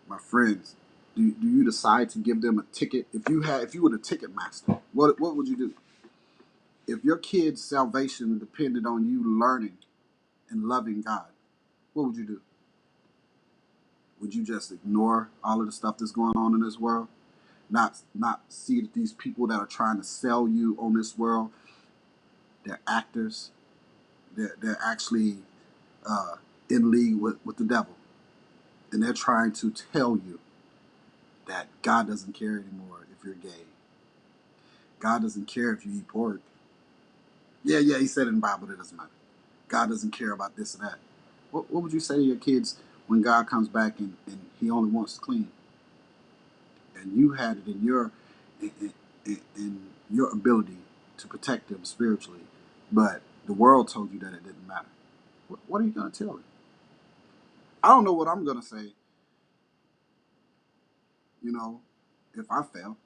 my friends, do you decide to give them a ticket? If you were the ticket master, what would you do? If your kid's salvation depended on you learning and loving God, what would you do? Would you just ignore all of the stuff that's going on in this world? Not see that these people that are trying to sell you on this world, they're actors. They're actually in league with the devil. And they're trying to tell you that God doesn't care anymore if you're gay. God doesn't care if you eat pork. Yeah, he said in the Bible that it doesn't matter. God doesn't care about this or that. What would you say to your kids when God comes back and he only wants to clean? And you had it in your ability to protect them spiritually, but the world told you that it didn't matter. What are you going to tell them? I don't know what I'm going to say, if I fail.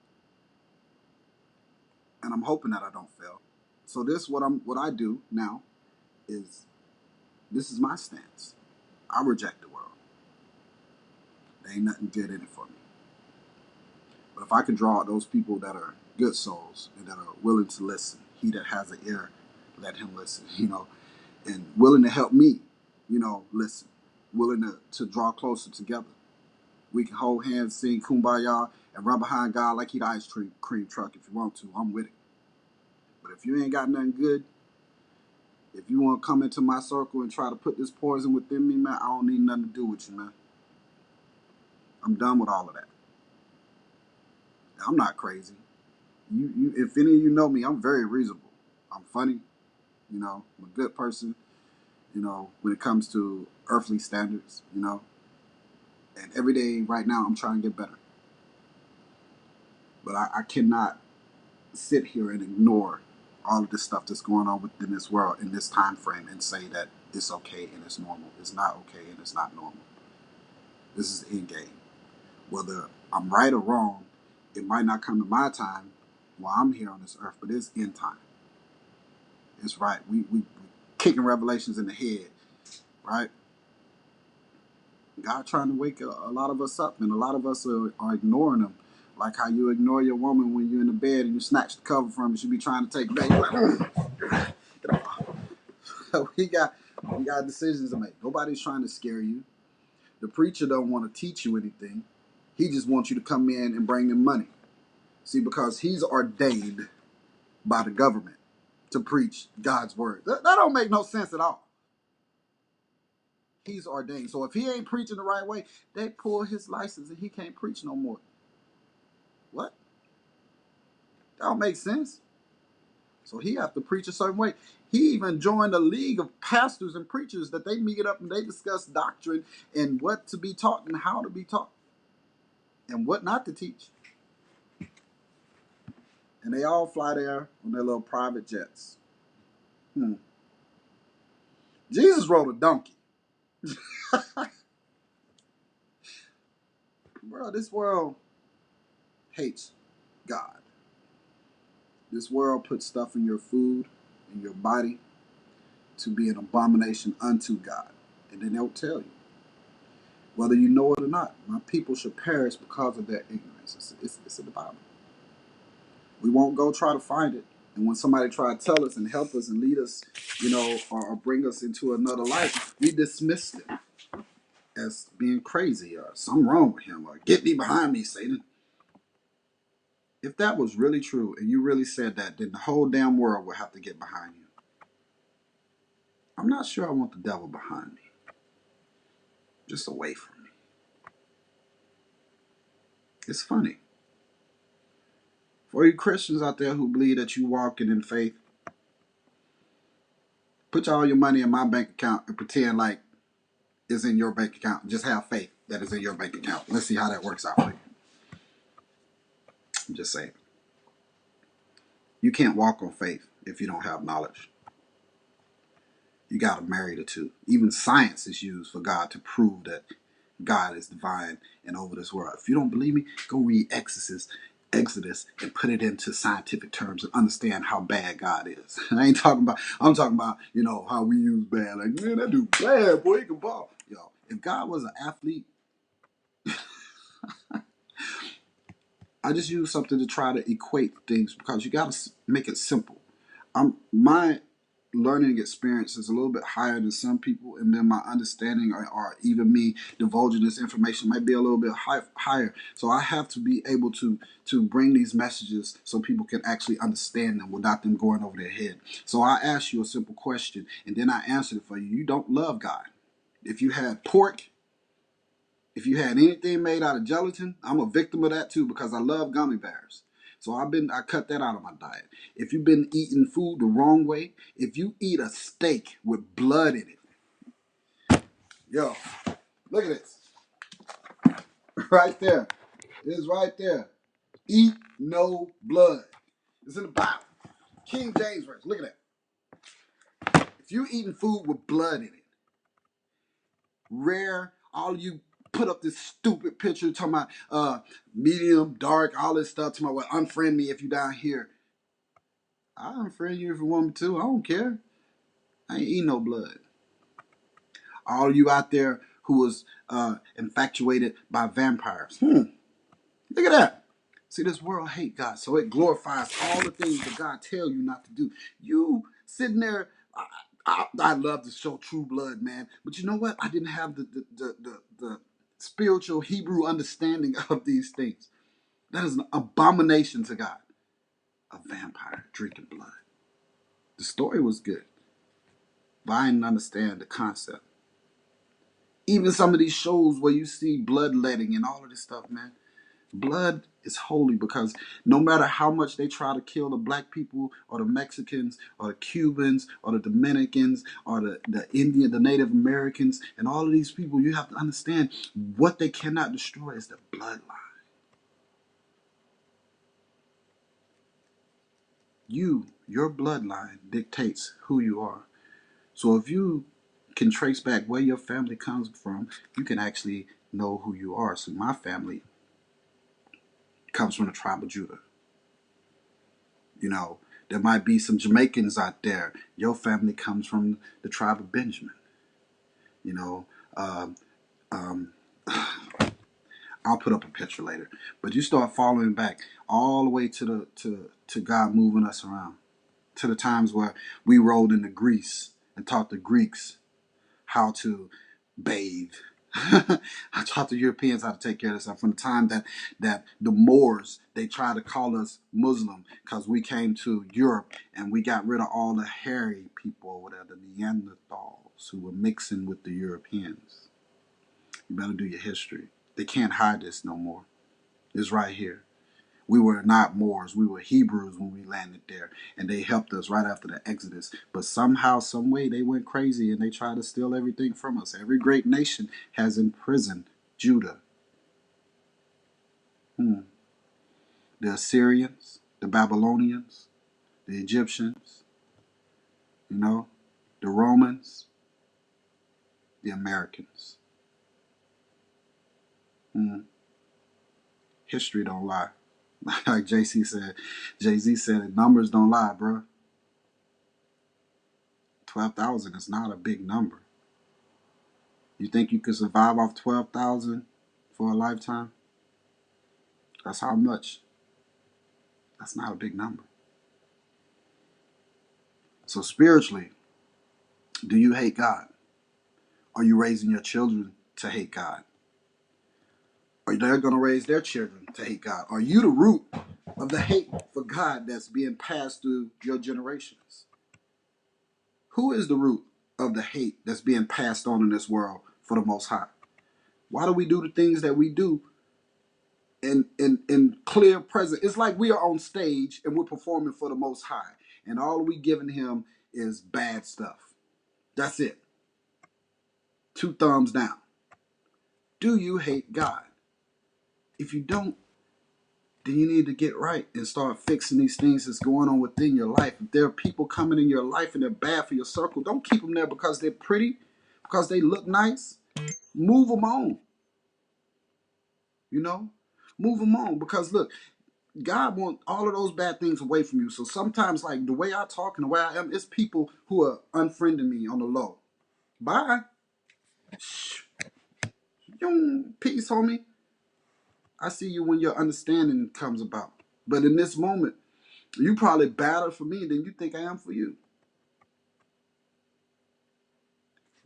And I'm hoping that I don't fail. So what I do now is, this is my stance. I reject the world. There ain't nothing good in it for me. But if I can draw out those people that are good souls and that are willing to listen, he that has an ear, let him listen, and willing to help me, listen, willing to draw closer together. We can hold hands, sing Kumbaya, and run behind God like he the ice cream truck if you want to. I'm with it. But if you ain't got nothing good, if you want to come into my circle and try to put this poison within me, man, I don't need nothing to do with you, man. I'm done with all of that. I'm not crazy. If any of you know me, I'm very reasonable. I'm funny. I'm a good person. When it comes to earthly standards. And every day right now, I'm trying to get better. But I cannot sit here and ignore all of this stuff that's going on within this world in this time frame and say that it's okay and it's normal. It's not okay and it's not normal. This is the end game. Whether I'm right or wrong, it might not come to my time while I'm here on this earth, but it's end time. It's right. We kicking Revelations in the head, right? God trying to wake a lot of us up, and a lot of us are ignoring Him. Like how you ignore your woman when you're in the bed and you snatch the cover from her. She be trying to take it back. You're like, get off. we got decisions to make. Nobody's trying to scare you. The preacher don't want to teach you anything. He just wants you to come in and bring them money. See, because he's ordained by the government to preach God's word. That don't make no sense at all. He's ordained. So if he ain't preaching the right way, they pull his license and he can't preach no more. What? That don't make sense. So he have to preach a certain way. He even joined a league of pastors and preachers that they meet up and they discuss doctrine and what to be taught and how to be taught and what not to teach. And they all fly there on their little private jets. Jesus rode a donkey. Bro, this world hates God. This world puts stuff in your food, in your body, to be an abomination unto God. And then they'll tell you, whether you know it or not, my people should perish because of their ignorance. It's in the Bible. We won't go try to find it. And when somebody try to tell us and help us and lead us, or bring us into another life, we dismiss them as being crazy or something wrong with him or get thee behind me, Satan. If that was really true and you really said that, then the whole damn world would have to get behind you. I'm not sure I want the devil behind me. Just away from me. It's funny. For you Christians out there who believe that you walking in faith, put all your money in my bank account and pretend like it's in your bank account. Just have faith that it's in your bank account. Let's see how that works out for you. I'm just saying. You can't walk on faith if you don't have knowledge. You got to marry the two. Even science is used for God to prove that God is divine and over this world. If you don't believe me, go read Exodus and put it into scientific terms and understand how bad God is. I'm talking about, how we use bad. Like, man, that dude bad, boy, he can ball. Yo, if God was an athlete, I just use something to try to equate things because you got to make it simple. My learning experience is a little bit higher than some people, and then my understanding or even me divulging this information might be a little bit higher. So I have to be able to bring these messages so people can actually understand them without them going over their head. So I ask you a simple question, and then I answer it for you. You don't love God. If you had pork, if you had anything made out of gelatin, I'm a victim of that too because I love gummy bears. So I cut that out of my diet. If you've been eating food the wrong way, if you eat a steak with blood in it, yo, look at this. Right there. It is right there. Eat no blood. It's in the Bible. King James verse. Look at that. If you eating food with blood in it, rare, all you put up this stupid picture talking about medium, dark, all this stuff, talking about what unfriend me if you down here. I unfriend you if you want me to. I don't care. I ain't eating no blood. All you out there who was infatuated by vampires. Look at that. See, this world hate God, so it glorifies all the things that God tell you not to do. You sitting there, I love to show true blood, man. But you know what? I didn't have the spiritual Hebrew understanding of these things. That is an abomination to God. A vampire drinking blood. The story was good, but I didn't understand the concept. Even some of these shows where you see bloodletting and all of this stuff, man. Blood is holy because no matter how much they try to kill the black people or the Mexicans or the Cubans or the Dominicans or the Indian, the Native Americans, and all of these people, you have to understand what they cannot destroy is the bloodline. Your bloodline dictates who you are. So if you can trace back where your family comes from, you can actually know who you are. So my family comes from the tribe of Judah. There might be some Jamaicans out there. Your family comes from the tribe of Benjamin. You know, Um, I'll put up a picture later. But you start following back all the way to God moving us around, to the times where we rode into Greece and taught the Greeks how to bathe. I taught the Europeans how to take care of themselves. From the time that the Moors, they tried to call us Muslim because we came to Europe and we got rid of all the hairy people over there, the Neanderthals who were mixing with the Europeans. You better do your history. They can't hide this no more. It's right here. We were not Moors. We were Hebrews when we landed there. And they helped us right after the Exodus. But somehow, some way, they went crazy and they tried to steal everything from us. Every great nation has imprisoned Judah. The Assyrians, the Babylonians, the Egyptians, the Romans, the Americans. History don't lie. Like Jay-Z said, numbers don't lie, bro. 12,000 is not a big number. You think you could survive off 12,000 for a lifetime? That's how much. That's not a big number. So spiritually, do you hate God? Are you raising your children to hate God? Are they going to raise their children to hate God? Are you the root of the hate for God that's being passed through your generations? Who is the root of the hate that's being passed on in this world for the Most High? Why do we do the things that we do in clear present? It's like we are on stage and we're performing for the Most High, and all we giving him is bad stuff. That's it. 2 thumbs down. Do you hate God? If you don't, then you need to get right and start fixing these things that's going on within your life. If there are people coming in your life and they're bad for your circle, don't keep them there because they're pretty, because they look nice. Move them on. You know, move them on, because look, God wants all of those bad things away from you. So sometimes, like the way I talk and the way I am, it's people who are unfriending me on the low. Bye. Shh. Peace, homie. I see you when your understanding comes about. But in this moment, you probably better for me than you think I am for you.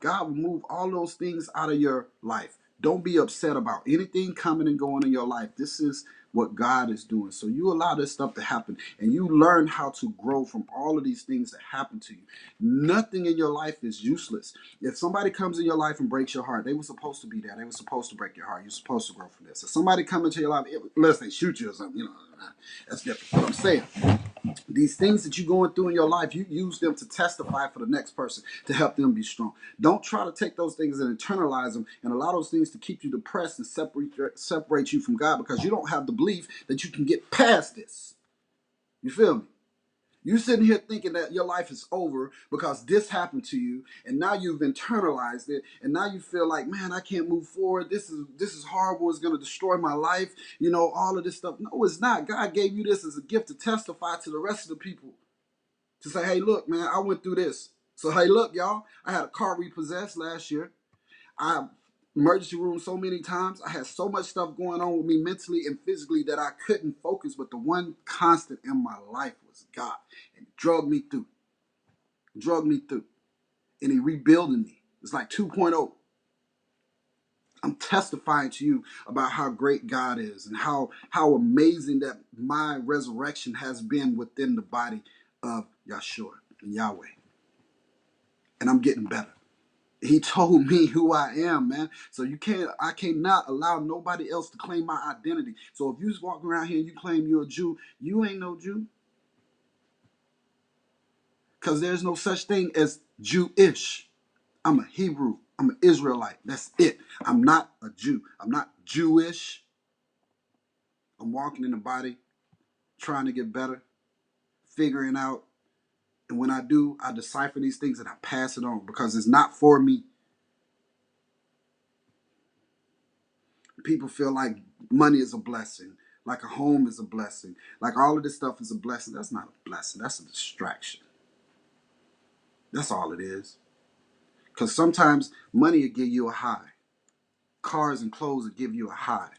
God will move all those things out of your life. Don't be upset about anything coming and going in your life. This is what God is doing. So you allow this stuff to happen and you learn how to grow from all of these things that happen to you. Nothing in your life is useless. If somebody comes in your life and breaks your heart, they were supposed to be there. They were supposed to break your heart. You're supposed to grow from this. If somebody comes into your life, unless they shoot you or something, that's different. What I'm saying, these things that you're going through in your life, you use them to testify for the next person, to help them be strong. Don't try to take those things and internalize them and allow those things to keep you depressed and separate you from God, because you don't have the belief that you can get past this. You feel me? You sitting here thinking that your life is over because this happened to you, and now you've internalized it, and now you feel like, man, I can't move forward. This is horrible. It's going to destroy my life. All of this stuff. No, it's not. God gave you this as a gift to testify to the rest of the people, to say, hey, look, man, I went through this. So, hey, look, y'all, I had a car repossessed last year. I emergency room so many times. I had so much stuff going on with me mentally and physically that I couldn't focus. But the one constant in my life was God. And it drug me through. And he rebuilding me. It's like 2.0. I'm testifying to you about how great God is and how amazing that my resurrection has been within the body of Yahshua and Yahweh. And I'm getting better. He told me who I am, man. So I cannot allow nobody else to claim my identity. So if you just walk around here and you claim you're a Jew, you ain't no Jew. Because there's no such thing as Jewish. I'm a Hebrew. I'm an Israelite. That's it. I'm not a Jew. I'm not Jewish. I'm walking in the body, trying to get better, figuring out. And when I do, I decipher these things and I pass it on, because it's not for me. People feel like money is a blessing, like a home is a blessing, like all of this stuff is a blessing. That's not a blessing. That's a distraction. That's all it is. Because sometimes money will give you a high. cars and clothes that give you a high.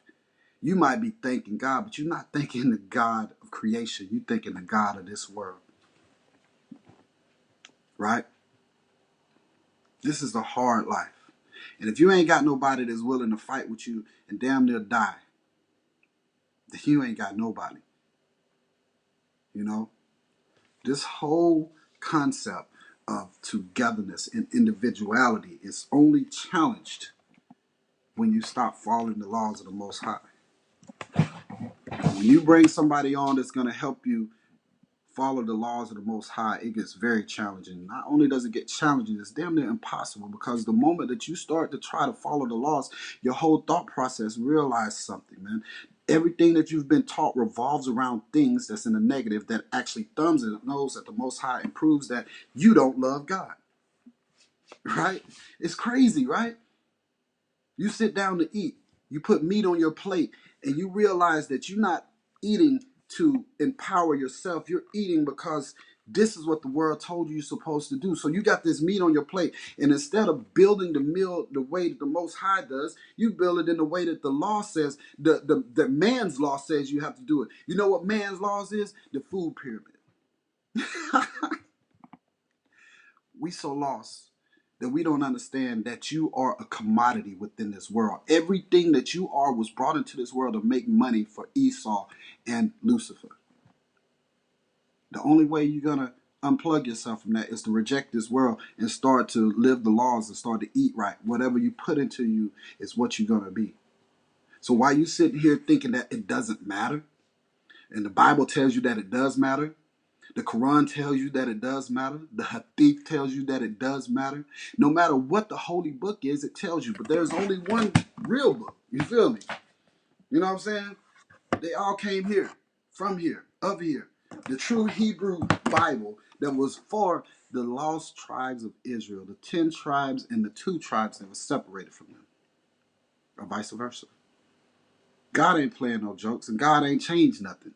You might be thanking God, but you're not thanking the God of creation. You're thinking the God of this world, right? This is a hard life. And if you ain't got nobody that's willing to fight with you and damn near die, then you ain't got nobody. You know, this whole concept of togetherness and individuality is only challenged when you stop following the laws of the Most High. When you bring somebody on that's going to help you follow the laws of the Most High, it gets very challenging. Not only does it get challenging, it's damn near impossible, because the moment that you start to try to follow the laws, your whole thought process realizes something, man. Everything that you've been taught revolves around things that's in the negative, that actually thumbs and knows at the Most High and proves that you don't love God, right? It's crazy, right? You sit down to eat, you put meat on your plate, and you realize that you're not eating to empower yourself. You're eating because this is what the world told you you're supposed to do. So you got this meat on your plate, and instead of building the meal the way that the Most High does, you build it in the way that the law says, the man's law says you have to do it. You know what man's laws is? The food pyramid. We so lost that we don't understand that you are a commodity within this world. Everything that you are was brought into this world to make money for Esau and Lucifer. The only way you're going to unplug yourself from that is to reject this world and start to live the laws and start to eat right. Whatever you put into you is what you're going to be. So while you sitting here thinking that it doesn't matter, and the Bible tells you that it does matter, the Quran tells you that it does matter. The Hadith tells you that it does matter. No matter what the holy book is, it tells you. But there's only one real book. You feel me? You know what I'm saying? They all came here, from here, of here. The true Hebrew Bible that was for the lost tribes of Israel, the 10 tribes and the 2 tribes that were separated from them, or vice versa. God ain't playing no jokes, and God ain't changed nothing.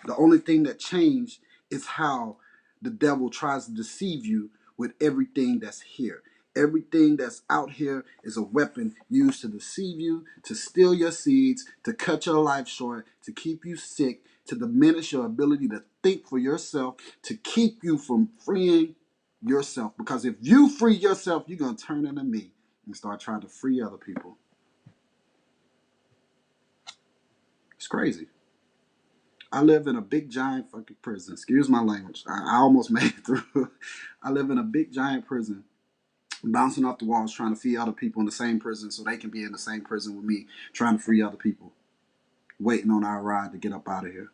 The only thing that changed is how the devil tries to deceive you with everything that's here. Everything that's out here is a weapon used to deceive you, to steal your seeds, to cut your life short, to keep you sick, to diminish your ability to think for yourself, to keep you from freeing yourself. Because if you free yourself, you're going to turn into me and start trying to free other people. It's crazy. I live in a big giant fucking prison. Excuse my language. I almost made it through. I live in a big giant prison, bouncing off the walls, trying to feed other people in the same prison so they can be in the same prison with me, trying to free other people, waiting on our ride to get up out of here.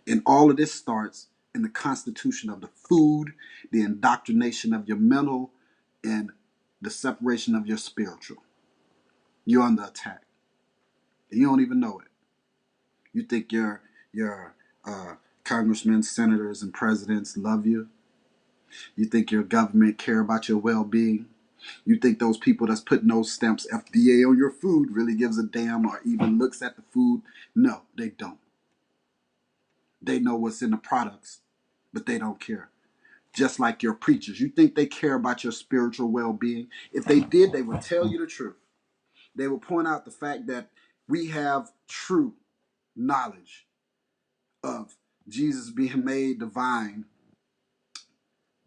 And all of this starts in the constitution of the food, the indoctrination of your mental, and the separation of your spiritual. You're under attack. And you don't even know it. You think your congressmen, senators, and presidents love you. You think your government care about your well-being. You think those people that's putting those stamps FDA on your food really gives a damn or even looks at the food. No, they don't. They know what's in the products, but they don't care. Just like your preachers. You think they care about your spiritual well-being? If they did, they would tell you the truth. They would point out the fact that we have true knowledge of Jesus being made divine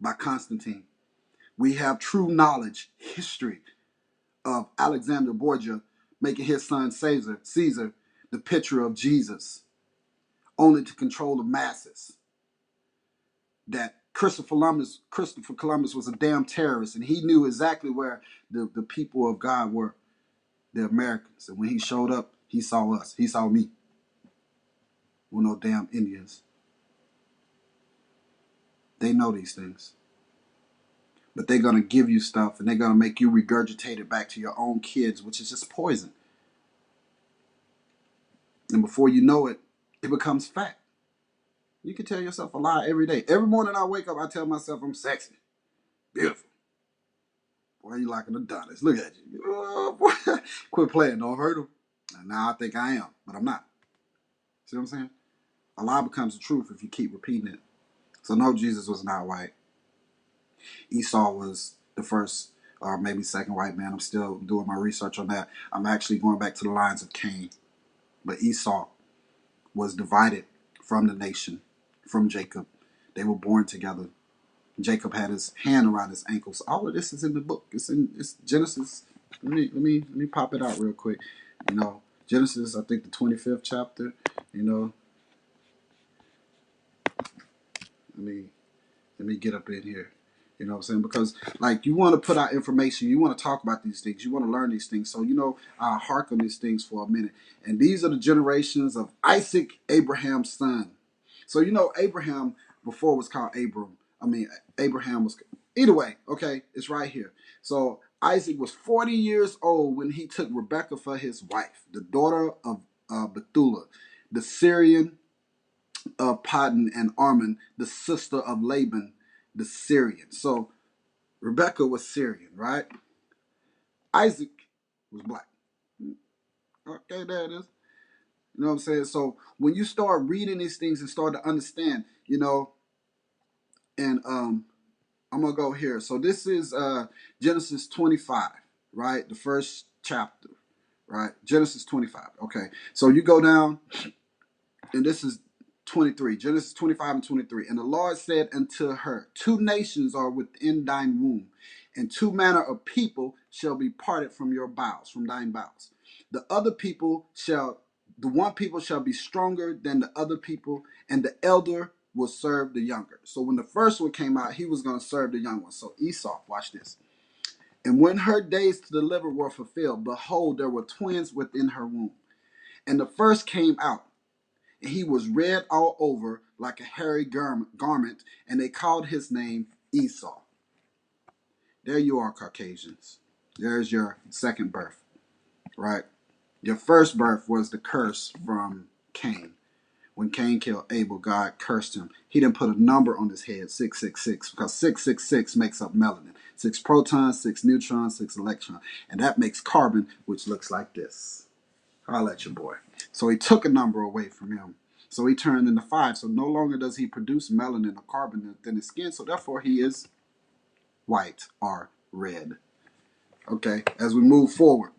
by Constantine. We have true knowledge, history of Alexander Borgia making his son Caesar the picture of Jesus, only to control the masses. That Christopher Columbus was a damn terrorist, and he knew exactly where the people of God were, the Americans. And when he showed up, he saw us. He saw me. We're no damn Indians. They know these things. But they're going to give you stuff, and they're going to make you regurgitate it back to your own kids, which is just poison. And before you know it, it becomes fact. You can tell yourself a lie every day. Every morning I wake up, I tell myself I'm sexy, beautiful. Boy, you like an Adonis. Look at you. Oh, boy. Quit playing. Don't hurt him. And now I think I am, but I'm not. See what I'm saying? A lie becomes the truth if you keep repeating it. So no, Jesus was not white. Esau was the first or maybe second white man. I'm still doing my research on that. I'm actually going back to the lines of Cain. But Esau was divided from the nation, from Jacob. They were born together. Jacob had his hand around his ankles. All of this is in the book. It's Genesis. Let me pop it out real quick. You know, Genesis, I think the 25th chapter. You know, let me let me get up in here. You know what I'm saying? Because like you want to put out information, you want to talk about these things, you want to learn these things. So I'll hark on these things for a minute. And these are the generations of Isaac, Abraham's son. So Abraham before was called Abram. I mean Abraham was either way. Okay, it's right here. So Isaac was 40 years old when he took Rebekah for his wife, the daughter of Bethulah, the Syrian of Paddan and Arman, the sister of Laban, the Syrian. So Rebecca was Syrian, right? Isaac was black. Okay, there it is. You know what I'm saying? So when you start reading these things and start to understand, and I'm gonna go here. So this is Genesis 25, right? The first chapter, right? Genesis 25. Okay. So you go down and this is 23, Genesis 25 and 23. And the Lord said unto her, two nations are within thine womb, and two manner of people shall be parted from your bowels, from thine bowels. The one people shall be stronger than the other people, and the elder will serve the younger. So when the first one came out, he was going to serve the young one. So Esau, watch this. And when her days to deliver were fulfilled, behold, there were twins within her womb. And the first came out, and he was red all over like a hairy garment, and they called his name Esau. There you are, Caucasians. There's your second birth, right? Your first birth was the curse from Cain. When Cain killed Abel, God cursed him. He didn't put a number on his head, 666, because 666 makes up melanin. 6 protons, 6 neutrons, 6 electrons. And that makes carbon, which looks like this. I'll let your boy. So he took a number away from him. So he turned into 5. So no longer does he produce melanin or carbon within his skin. So therefore he is white or red. Okay, as we move forward,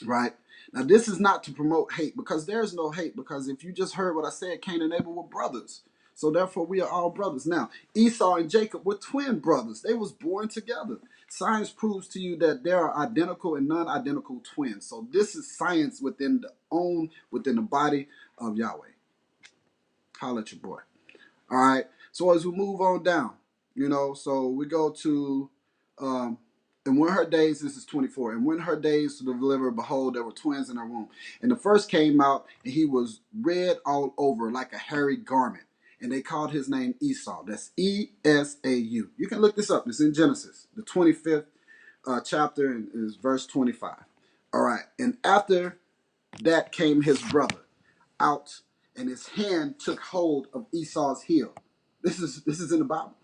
right? Now this is not to promote hate, because there's no hate, because if you just heard what I said, Cain and Abel were brothers. So therefore we are all brothers. Now, Esau and Jacob were twin brothers. They was born together. Science proves to you that there are identical and non-identical twins. So this is science within the body of Yahweh. Holla at your boy. All right. So as we move on down, so we go to, and when her days, this is 24, and when her days to deliver, behold, there were twins in her womb. And the first came out, and he was red all over like a hairy garment. And they called his name Esau. That's Esau. You can look this up. It's in Genesis, the 25th chapter, and is verse 25. All right. And after that came his brother out, and his hand took hold of Esau's heel. This is in the Bible.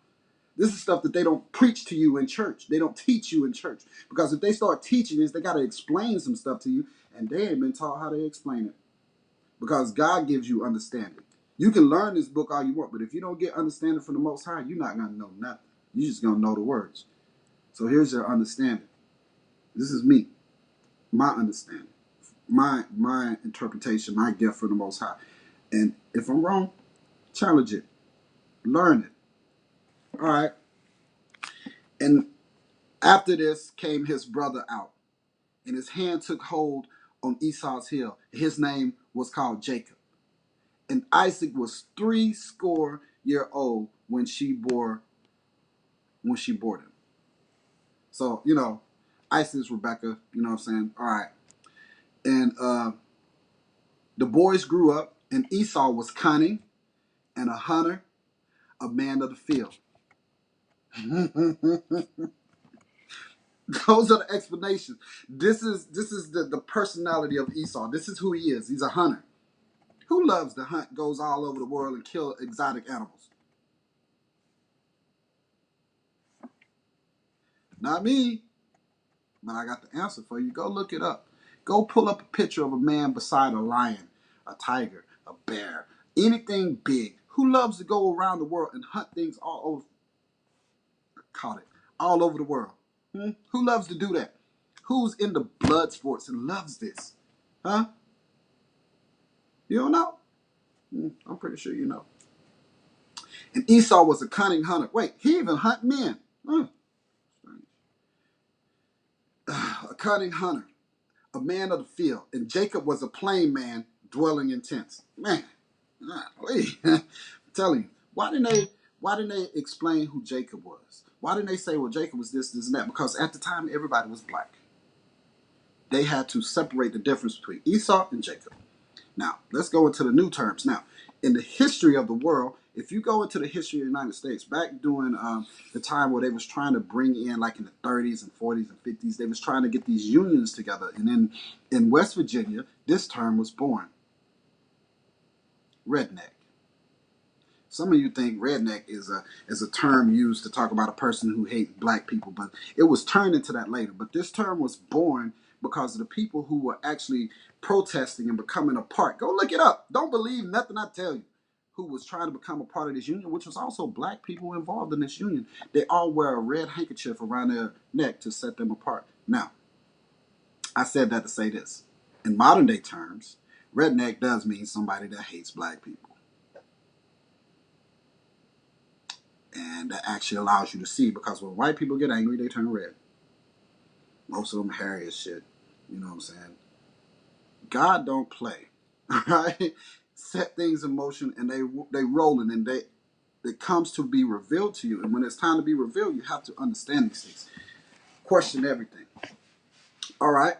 This is stuff that they don't preach to you in church. They don't teach you in church. Because if they start teaching this, they got to explain some stuff to you, and they ain't been taught how to explain it. Because God gives you understanding. You can learn this book all you want, but if you don't get understanding from the Most High, you're not going to know nothing. You're just going to know the words. So here's your understanding. This is me, my understanding, my interpretation, my gift from the Most High. And if I'm wrong, challenge it. Learn it. All right. And after this came his brother out, and his hand took hold on Esau's heel. His name was called Jacob. And Isaac was 80 old when she bore him. So, Isaac's Rebecca, you know what I'm saying? All right. And the boys grew up, and Esau was cunning and a hunter, a man of the field. Those are the explanations. This is the personality of Esau. This is who he is. He's a hunter. Who loves to hunt, goes all over the world and kill exotic animals? Not me, but I got the answer for you. Go look it up. Go pull up a picture of a man beside a lion, a tiger, a bear, anything big. Who loves to go around the world and hunt things all over? Caught it. All over the world. Hmm? Who loves to do that? Who's into blood sports and loves this? Huh? You don't know? I'm pretty sure you know. And Esau was a cunning hunter. Wait, he even hunt men. A cunning hunter, a man of the field. And Jacob was a plain man dwelling in tents. Man, wait. I'm telling you, why didn't they explain who Jacob was? Why didn't they say, well, Jacob was this, this, and that? Because at the time everybody was black. They had to separate the difference between Esau and Jacob. Now, let's go into the new terms. Now, in the history of the world, if you go into the history of the United States, back during the time where they was trying to bring in, like in the 30s and 40s and 50s, they was trying to get these unions together. And then in West Virginia, this term was born, redneck. Some of you think redneck is a term used to talk about a person who hates black people, but it was turned into that later. But this term was born because of the people who were actually protesting and becoming a part. Go look it up. Don't believe nothing I tell you. Who was trying to become a part of this union, which was also black people involved in this union. They all wear a red handkerchief around their neck to set them apart. Now, I said that to say this. In modern day terms, redneck does mean somebody that hates black people. And that actually allows you to see, because when white people get angry, they turn red. Most of them hairy as shit. You know what I'm saying? God don't play, right? Set things in motion, and they rolling, and it comes to be revealed to you. And when it's time to be revealed, you have to understand these things. Question everything. All right.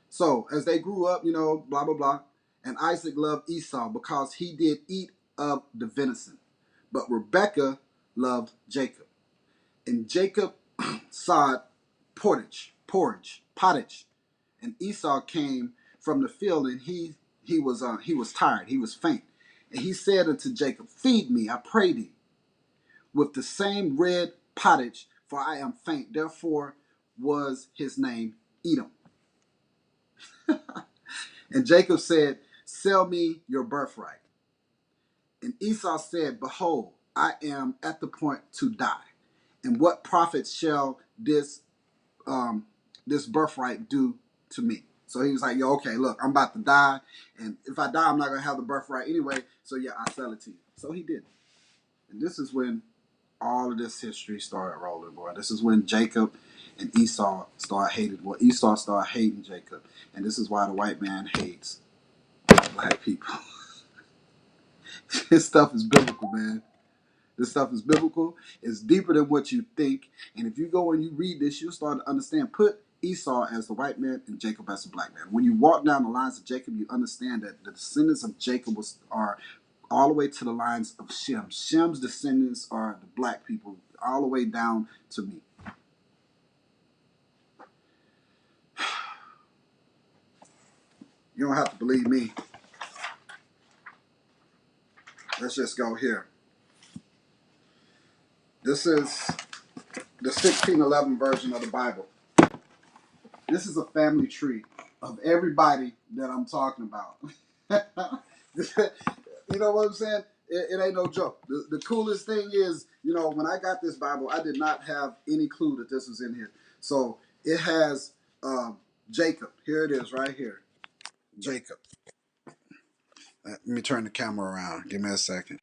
So as they grew up, blah blah blah, and Isaac loved Esau because he did eat of the venison, but Rebekah loved Jacob. And Jacob sawed pottage, and Esau came from the field, and he was tired, he was faint, and he said unto Jacob, feed me, I pray thee, with the same red pottage, for I am faint. Therefore was his name Edom. And Jacob said, sell me your birthright. And Esau said, behold, I am at the point to die, and what profit shall this birthright do to me? So he was like, yo, okay, look, I'm about to die, and if I die, I'm not gonna have the birthright anyway. So yeah, I'll sell it to you. So he did. And this is when all of this history started rolling, boy. This is when Jacob and Esau started hating. Well, Esau started hating Jacob. And this is why the white man hates black people. This stuff is biblical, man. This stuff is biblical. It's deeper than what you think. And if you go and you read this, you'll start to understand. Put Esau as the white man and Jacob as the black man. When you walk down the lines of Jacob, you understand that the descendants of Jacob are all the way to the lines of Shem. Shem's descendants are the black people, all the way down to me. You don't have to believe me. Let's just go here. This is the 1611 version of the Bible. This is a family tree of everybody that I'm talking about. You know what I'm saying? It ain't no joke. The coolest thing is, when I got this Bible, I did not have any clue that this was in here. So it has Jacob. Here it is right here. Jacob. Let me turn the camera around. Give me a second.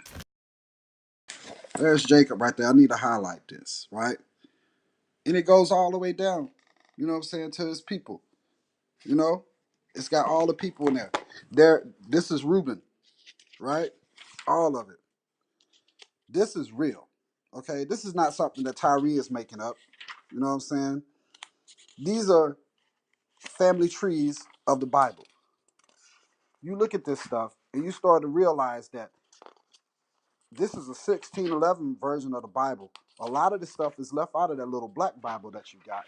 There's Jacob right there. I need to highlight this, right? And it goes all the way down, you know what I'm saying, to his people. You know? It's got all the people in there. This is Reuben, right? All of it. This is real. Okay? This is not something that Tyree is making up. You know what I'm saying? These are family trees of the Bible. You look at this stuff and you start to realize that this is a 1611 version of the Bible. A lot of this stuff is left out of that little black Bible that you got.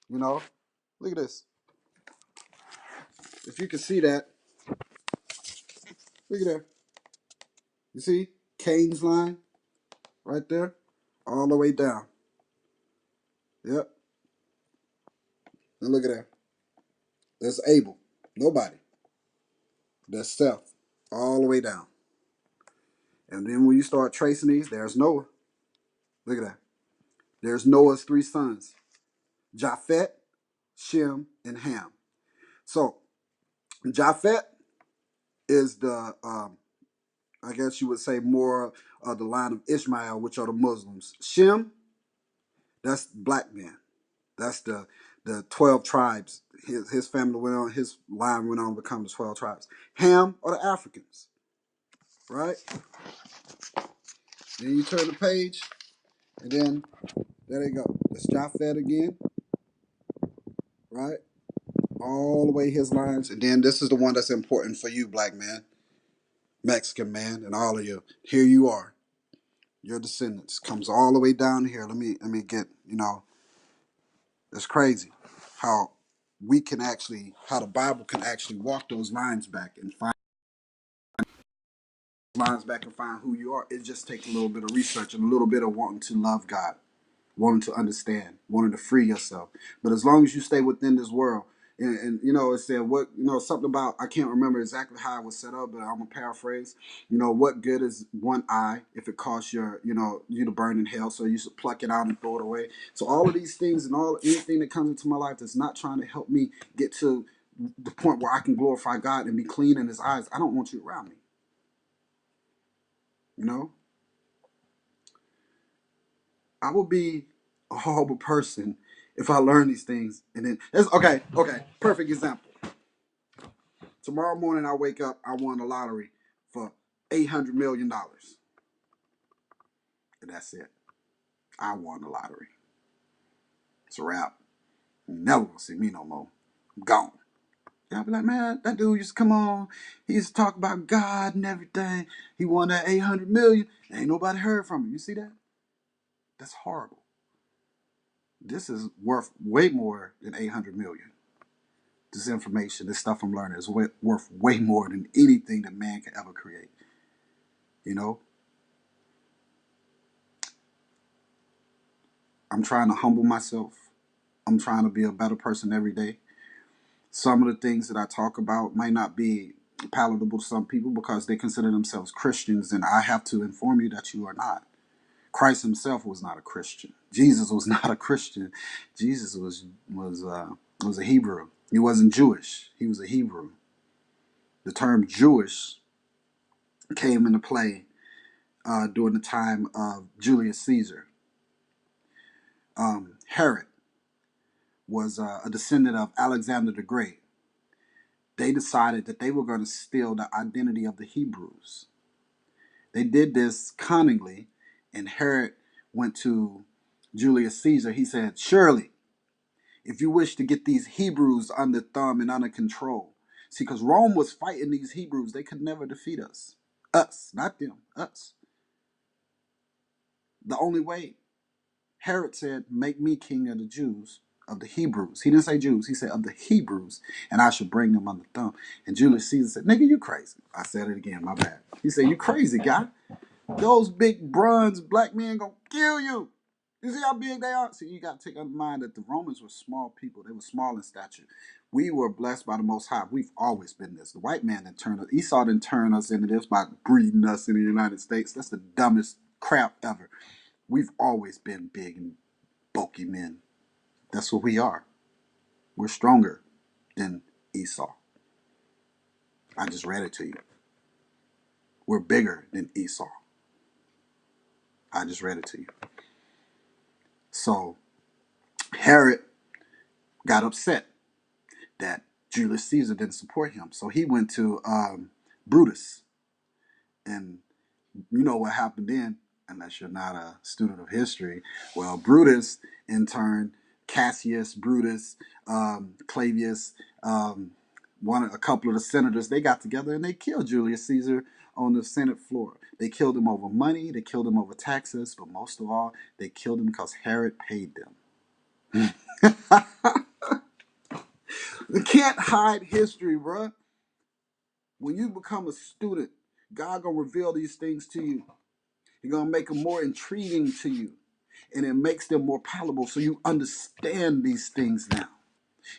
You know? Look at this. If you can see that, look at that. You see Cain's line right there, all the way down. Yep. And look at that. That's Abel. Nobody. That's Seth, all the way down. And then when you start tracing these, there's Noah. Look at that. There's Noah's three sons. Japhet, Shem, and Ham. So Japhet is the I guess you would say more of the line of Ishmael, which are the Muslims. Shem, that's black men. That's the 12 tribes. His family went on, his line went on to become the 12 tribes. Ham are the Africans, right? Then you turn the page, and then there they go. That's Japhet again, right? All the way his lines. And then this is the one that's important for you, black man, Mexican man, and all of you. Here you are. Your descendants comes all the way down here. Let me get, it's crazy how we can actually, how the Bible can actually walk those lines back and find who you are. It just takes a little bit of research and a little bit of wanting to love God, wanting to understand, wanting to free yourself. But as long as you stay within this world, and it said what, something about, I can't remember exactly how it was set up, but I'm gonna paraphrase. What good is one eye if it costs you to burn in hell? So you should pluck it out and throw it away. So all of these things and anything that comes into my life that's not trying to help me get to the point where I can glorify God and be clean in His eyes, I don't want you around me. I will be a horrible person if I learn these things and then it's okay. Perfect example. Tomorrow morning I wake up, I won the lottery for $800 million. And that's it. I won the lottery. It's a wrap. You're never gonna see me no more. I'm gone. Y'all be like, man, that dude used to come on. He used to talk about God and everything. He won that 800 million. Ain't nobody heard from him. You see that? That's horrible. This is worth way more than 800 million. This information, this stuff I'm learning is worth way more than anything that man can ever create. I'm trying to humble myself. I'm trying to be a better person every day. Some of the things that I talk about might not be palatable to some people because they consider themselves Christians, and I have to inform you that you are not. Christ himself was not a Christian. Jesus was not a Christian. Jesus was a Hebrew. He wasn't Jewish. He was a Hebrew. The term Jewish came into play during the time of Julius Caesar. Herod was a descendant of Alexander the Great. They decided that they were going to steal the identity of the Hebrews. They did this cunningly, and Herod went to Julius Caesar. He said, surely, if you wish to get these Hebrews under thumb and under control. See, because Rome was fighting these Hebrews. They could never defeat us. Us, not them, us. The only way, Herod said, make me king of the Jews, of the Hebrews. He didn't say Jews. He said of the Hebrews, and I should bring them under thumb. And Julius Caesar said, nigga, you crazy. I said it again, my bad. He said, you crazy, guy. Those big bronze black men gonna kill you. You see how big they are? See, you got to take in mind that the Romans were small people. They were small in stature. We were blessed by the Most High. We've always been this. The white man didn't turn us. Esau didn't turn us into this by breeding us in the United States. That's the dumbest crap ever. We've always been big and bulky men. That's what we are. We're stronger than Esau. I just read it to you. We're bigger than Esau. I just read it to you. So Herod got upset that Julius Caesar didn't support him. So he went to Brutus. And you know what happened then, unless you're not a student of history. Well, Brutus, in turn, Cassius, Brutus, Clavius, a couple of the senators, they got together and they killed Julius Caesar on the Senate floor. They killed him over money, they killed him over taxes, but most of all, they killed him because Herod paid them. You can't hide history, bruh. When you become a student, God gonna reveal these things to you. He's gonna make them more intriguing to you, and it makes them more palatable, so you understand these things now.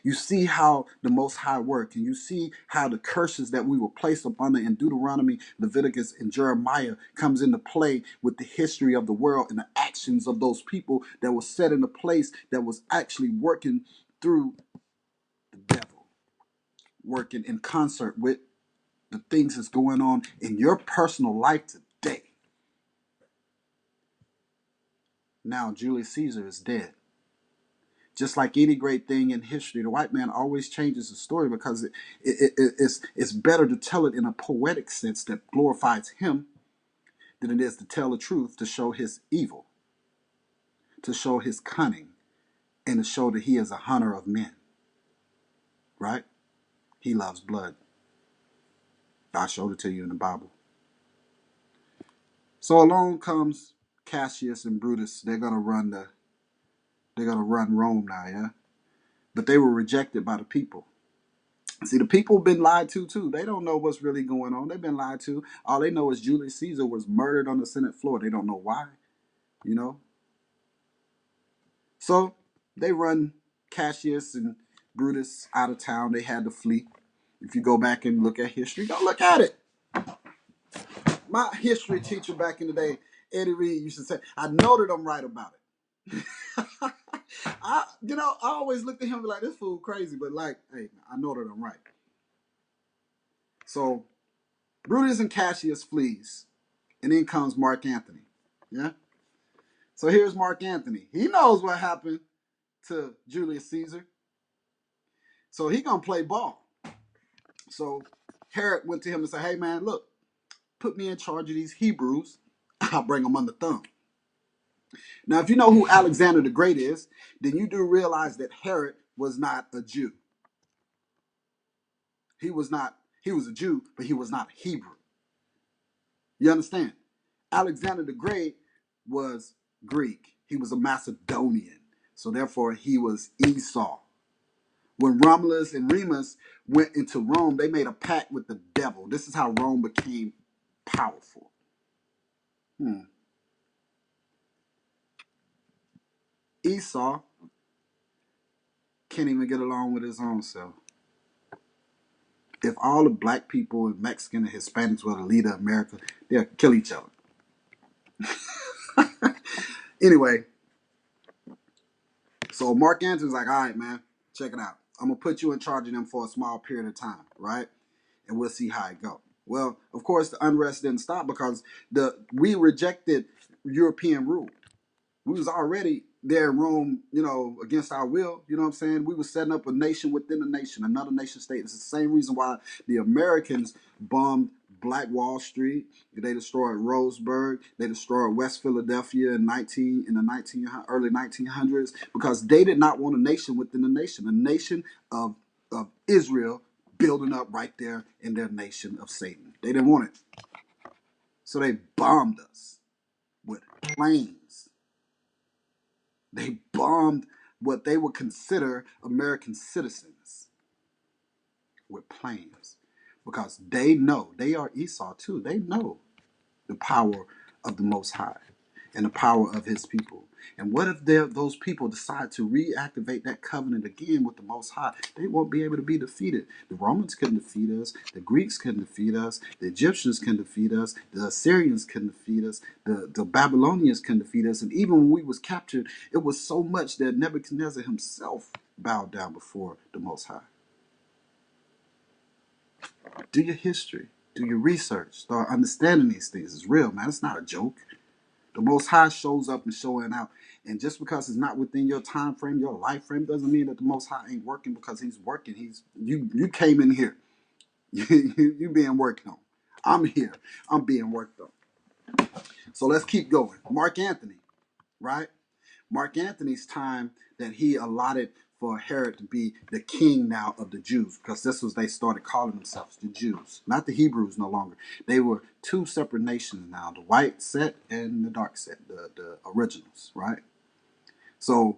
You see how the Most High work, and you see how the curses that we were placed upon it in Deuteronomy, Leviticus, and Jeremiah comes into play with the history of the world and the actions of those people that was set in a place that was actually working through the devil, working in concert with the things that's going on in your personal life today. Now, Julius Caesar is dead. Just like any great thing in history, the white man always changes the story because it's better to tell it in a poetic sense that glorifies him than it is to tell the truth to show his evil, to show his cunning, and to show that he is a hunter of men. Right? He loves blood. I showed it to you in the Bible. So along comes Cassius and Brutus. They're gonna run Rome now, yeah. But they were rejected by the people. See, the people have been lied to too. They don't know what's really going on. They've been lied to. All they know is Julius Caesar was murdered on the Senate floor. They don't know why, you know. So they run Cassius and Brutus out of town. They had to flee. If you go back and look at history, go look at it. My history teacher back in the day, Eddie Reed, used to say, I know that I'm right about it. I always looked at him like, this fool crazy, but like, hey, I know that I'm right. So Brutus and Cassius flees, and then comes Mark Antony. Yeah. So here's Mark Antony. He knows what happened to Julius Caesar. So he gonna play ball. So Herod went to him and said, hey man, look, put me in charge of these Hebrews. I'll bring them under thumb. Now, if you know who Alexander the Great is, then you do realize that Herod was not a Jew. He was a Jew, but he was not a Hebrew. You understand? Alexander the Great was Greek. He was a Macedonian. So therefore, he was Esau. When Romulus and Remus went into Rome, they made a pact with the devil. This is how Rome became powerful. Esau can't even get along with his own self. If all the black people and Mexican and Hispanics were the leader of America, they'll kill each other. Anyway, so Mark Antony's like, all right, man, check it out. I'm going to put you in charge of them for a small period of time, right? And we'll see how it goes. Well, of course, the unrest didn't stop because we rejected European rule. We was already there in Rome, against our will. You know what I'm saying? We were setting up a nation within a nation, another nation state. It's the same reason why the Americans bombed Black Wall Street. They destroyed Roseburg. They destroyed West Philadelphia in the early 1900s because they did not want a nation within a nation of Israel building up right there in their nation of Satan. They didn't want it. So they bombed us with planes. They bombed what they would consider American citizens with planes because they know, they are Esau too. They know the power of the Most High and the power of his people. And what if those people decide to reactivate that covenant again with the Most High? They won't be able to be defeated. The Romans couldn't defeat us. The Greeks couldn't defeat us. The Egyptians couldn't defeat us. The Assyrians couldn't defeat us. The Babylonians couldn't defeat us. And even when we was captured, it was so much that Nebuchadnezzar himself bowed down before the Most High. Do your history. Do your research. Start understanding these things. It's real, man. It's not a joke. The Most High shows up and showing out. And just because it's not within your time frame, your life frame, doesn't mean that the Most High ain't working because he's working. You came in here. You being worked on. I'm here. I'm being worked on. So let's keep going. Mark Antony, right? Mark Antony's time that he allotted for Herod to be the king now of the Jews, because this was, they started calling themselves the Jews, not the Hebrews no longer. They were two separate nations now, the white set and the dark set, the originals, right? So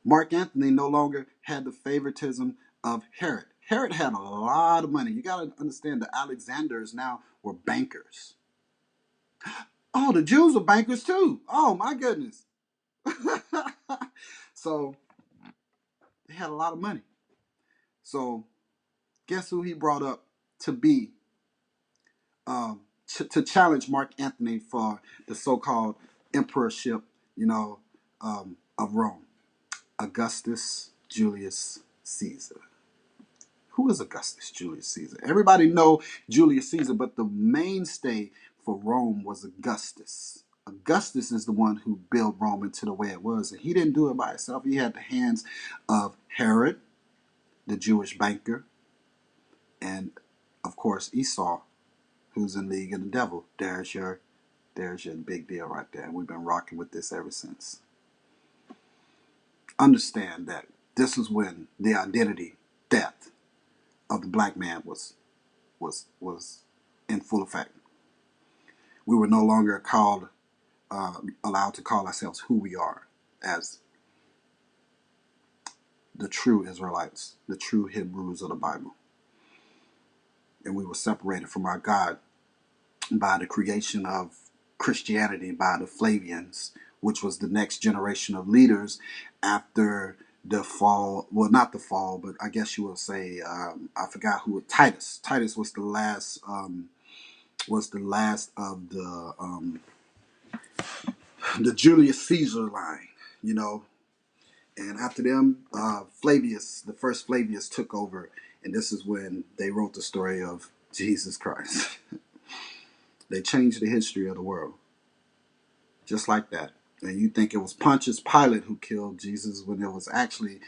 Mark Antony no longer had the favoritism of Herod. Herod had a lot of money. You got to understand the Alexanders now were bankers. Oh, the Jews were bankers too. Oh my goodness. So they had a lot of money. So guess who he brought up to be to challenge Mark Antony for the so-called emperorship, of Rome? Augustus Julius Caesar. Who is Augustus Julius Caesar? Everybody know Julius Caesar, but the mainstay for Rome was Augustus. Augustus is the one who built Rome into the way it was, and he didn't do it by himself. He had the hands of Herod, the Jewish banker, and of course Esau, who's in league with the devil. There's your big deal right there. We've been rocking with this ever since. Understand that this is when the identity death of the black man was in full effect. We were no longer allowed to call ourselves who we are as the true Israelites, the true Hebrews of the Bible. And we were separated from our God by the creation of Christianity by the Flavians, which was the next generation of leaders after the fall. Well, not the fall, but I guess you will say, I forgot who. Titus was the last. Of the Julius Caesar line, you know. And after them, Flavius, the first Flavius, took over, and this is when they wrote the story of Jesus Christ. They changed the history of the world, just like that. And you think it was Pontius Pilate who killed Jesus when it was actually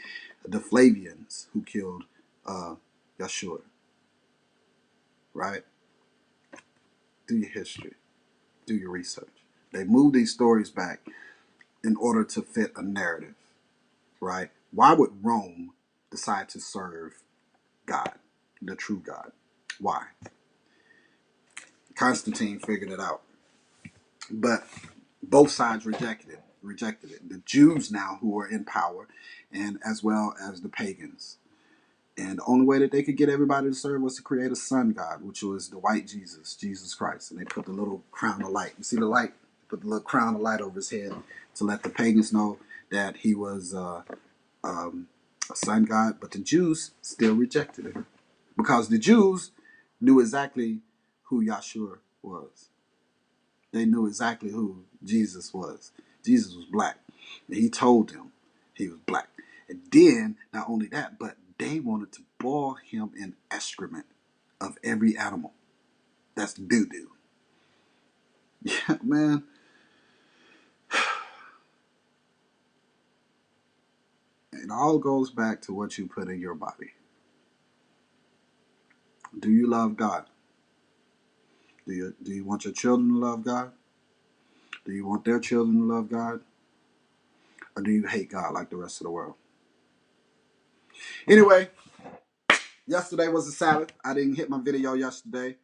the Flavians who killed Yeshua, right? Do your history, do your research. They moved these stories back in order to fit a narrative, right? Why would Rome decide to serve God, the true God? Why? Constantine figured it out. But both sides rejected it. The Jews now who were in power, and as well as the pagans. And the only way that they could get everybody to serve was to create a sun god, which was the white Jesus Christ. And they put the little crown of light. You see the light? Put the little crown of light over his head to let the pagans know that he was a sun god. But the Jews still rejected it because the Jews knew exactly who Yahshua was. They knew exactly who Jesus was. Jesus was black. And he told them he was black. And then, not only that, but they wanted to boil him in excrement of every animal. That's doo-doo. Yeah, man. It all goes back to what you put in your body. Do you love God? Do you want your children to love God? Do you want their children to love God? Or do you hate God like the rest of the world? Anyway, yesterday was a Sabbath. I didn't hit my video yesterday.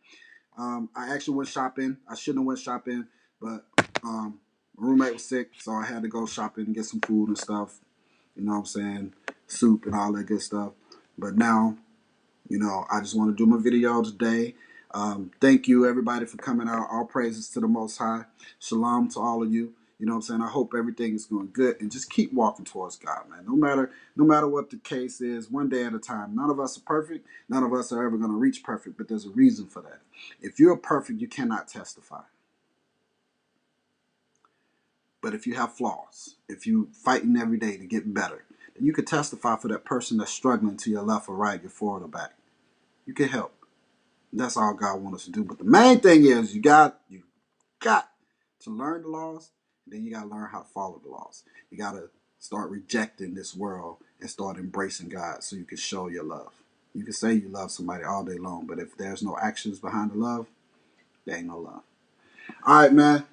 I actually went shopping. I shouldn't have went shopping, but my roommate was sick, so I had to go shopping and get some food and stuff. You know what I'm saying? Soup and all that good stuff. But now, I just want to do my video today. Thank you, everybody, for coming out. All praises to the Most High. Shalom to all of you. You know what I'm saying? I hope everything is going good, and just keep walking towards God, man. No matter what the case is, one day at a time. None of us are perfect. None of us are ever going to reach perfect, but there's a reason for that. If you're perfect, you cannot testify. But if you have flaws, if you're fighting every day to get better, then you can testify for that person that's struggling to your left or right, your forward or back. You can help. That's all God wants us to do. But the main thing is you got to learn the laws, and then you got to learn how to follow the laws. You got to start rejecting this world and start embracing God so you can show your love. You can say you love somebody all day long, but if there's no actions behind the love, there ain't no love. All right, man.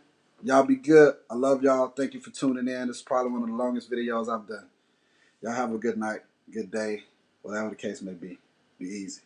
Y'all be good. I love y'all. Thank you for tuning in. This is probably one of the longest videos I've done. Y'all have a good night, good day, whatever the case may be. Be easy.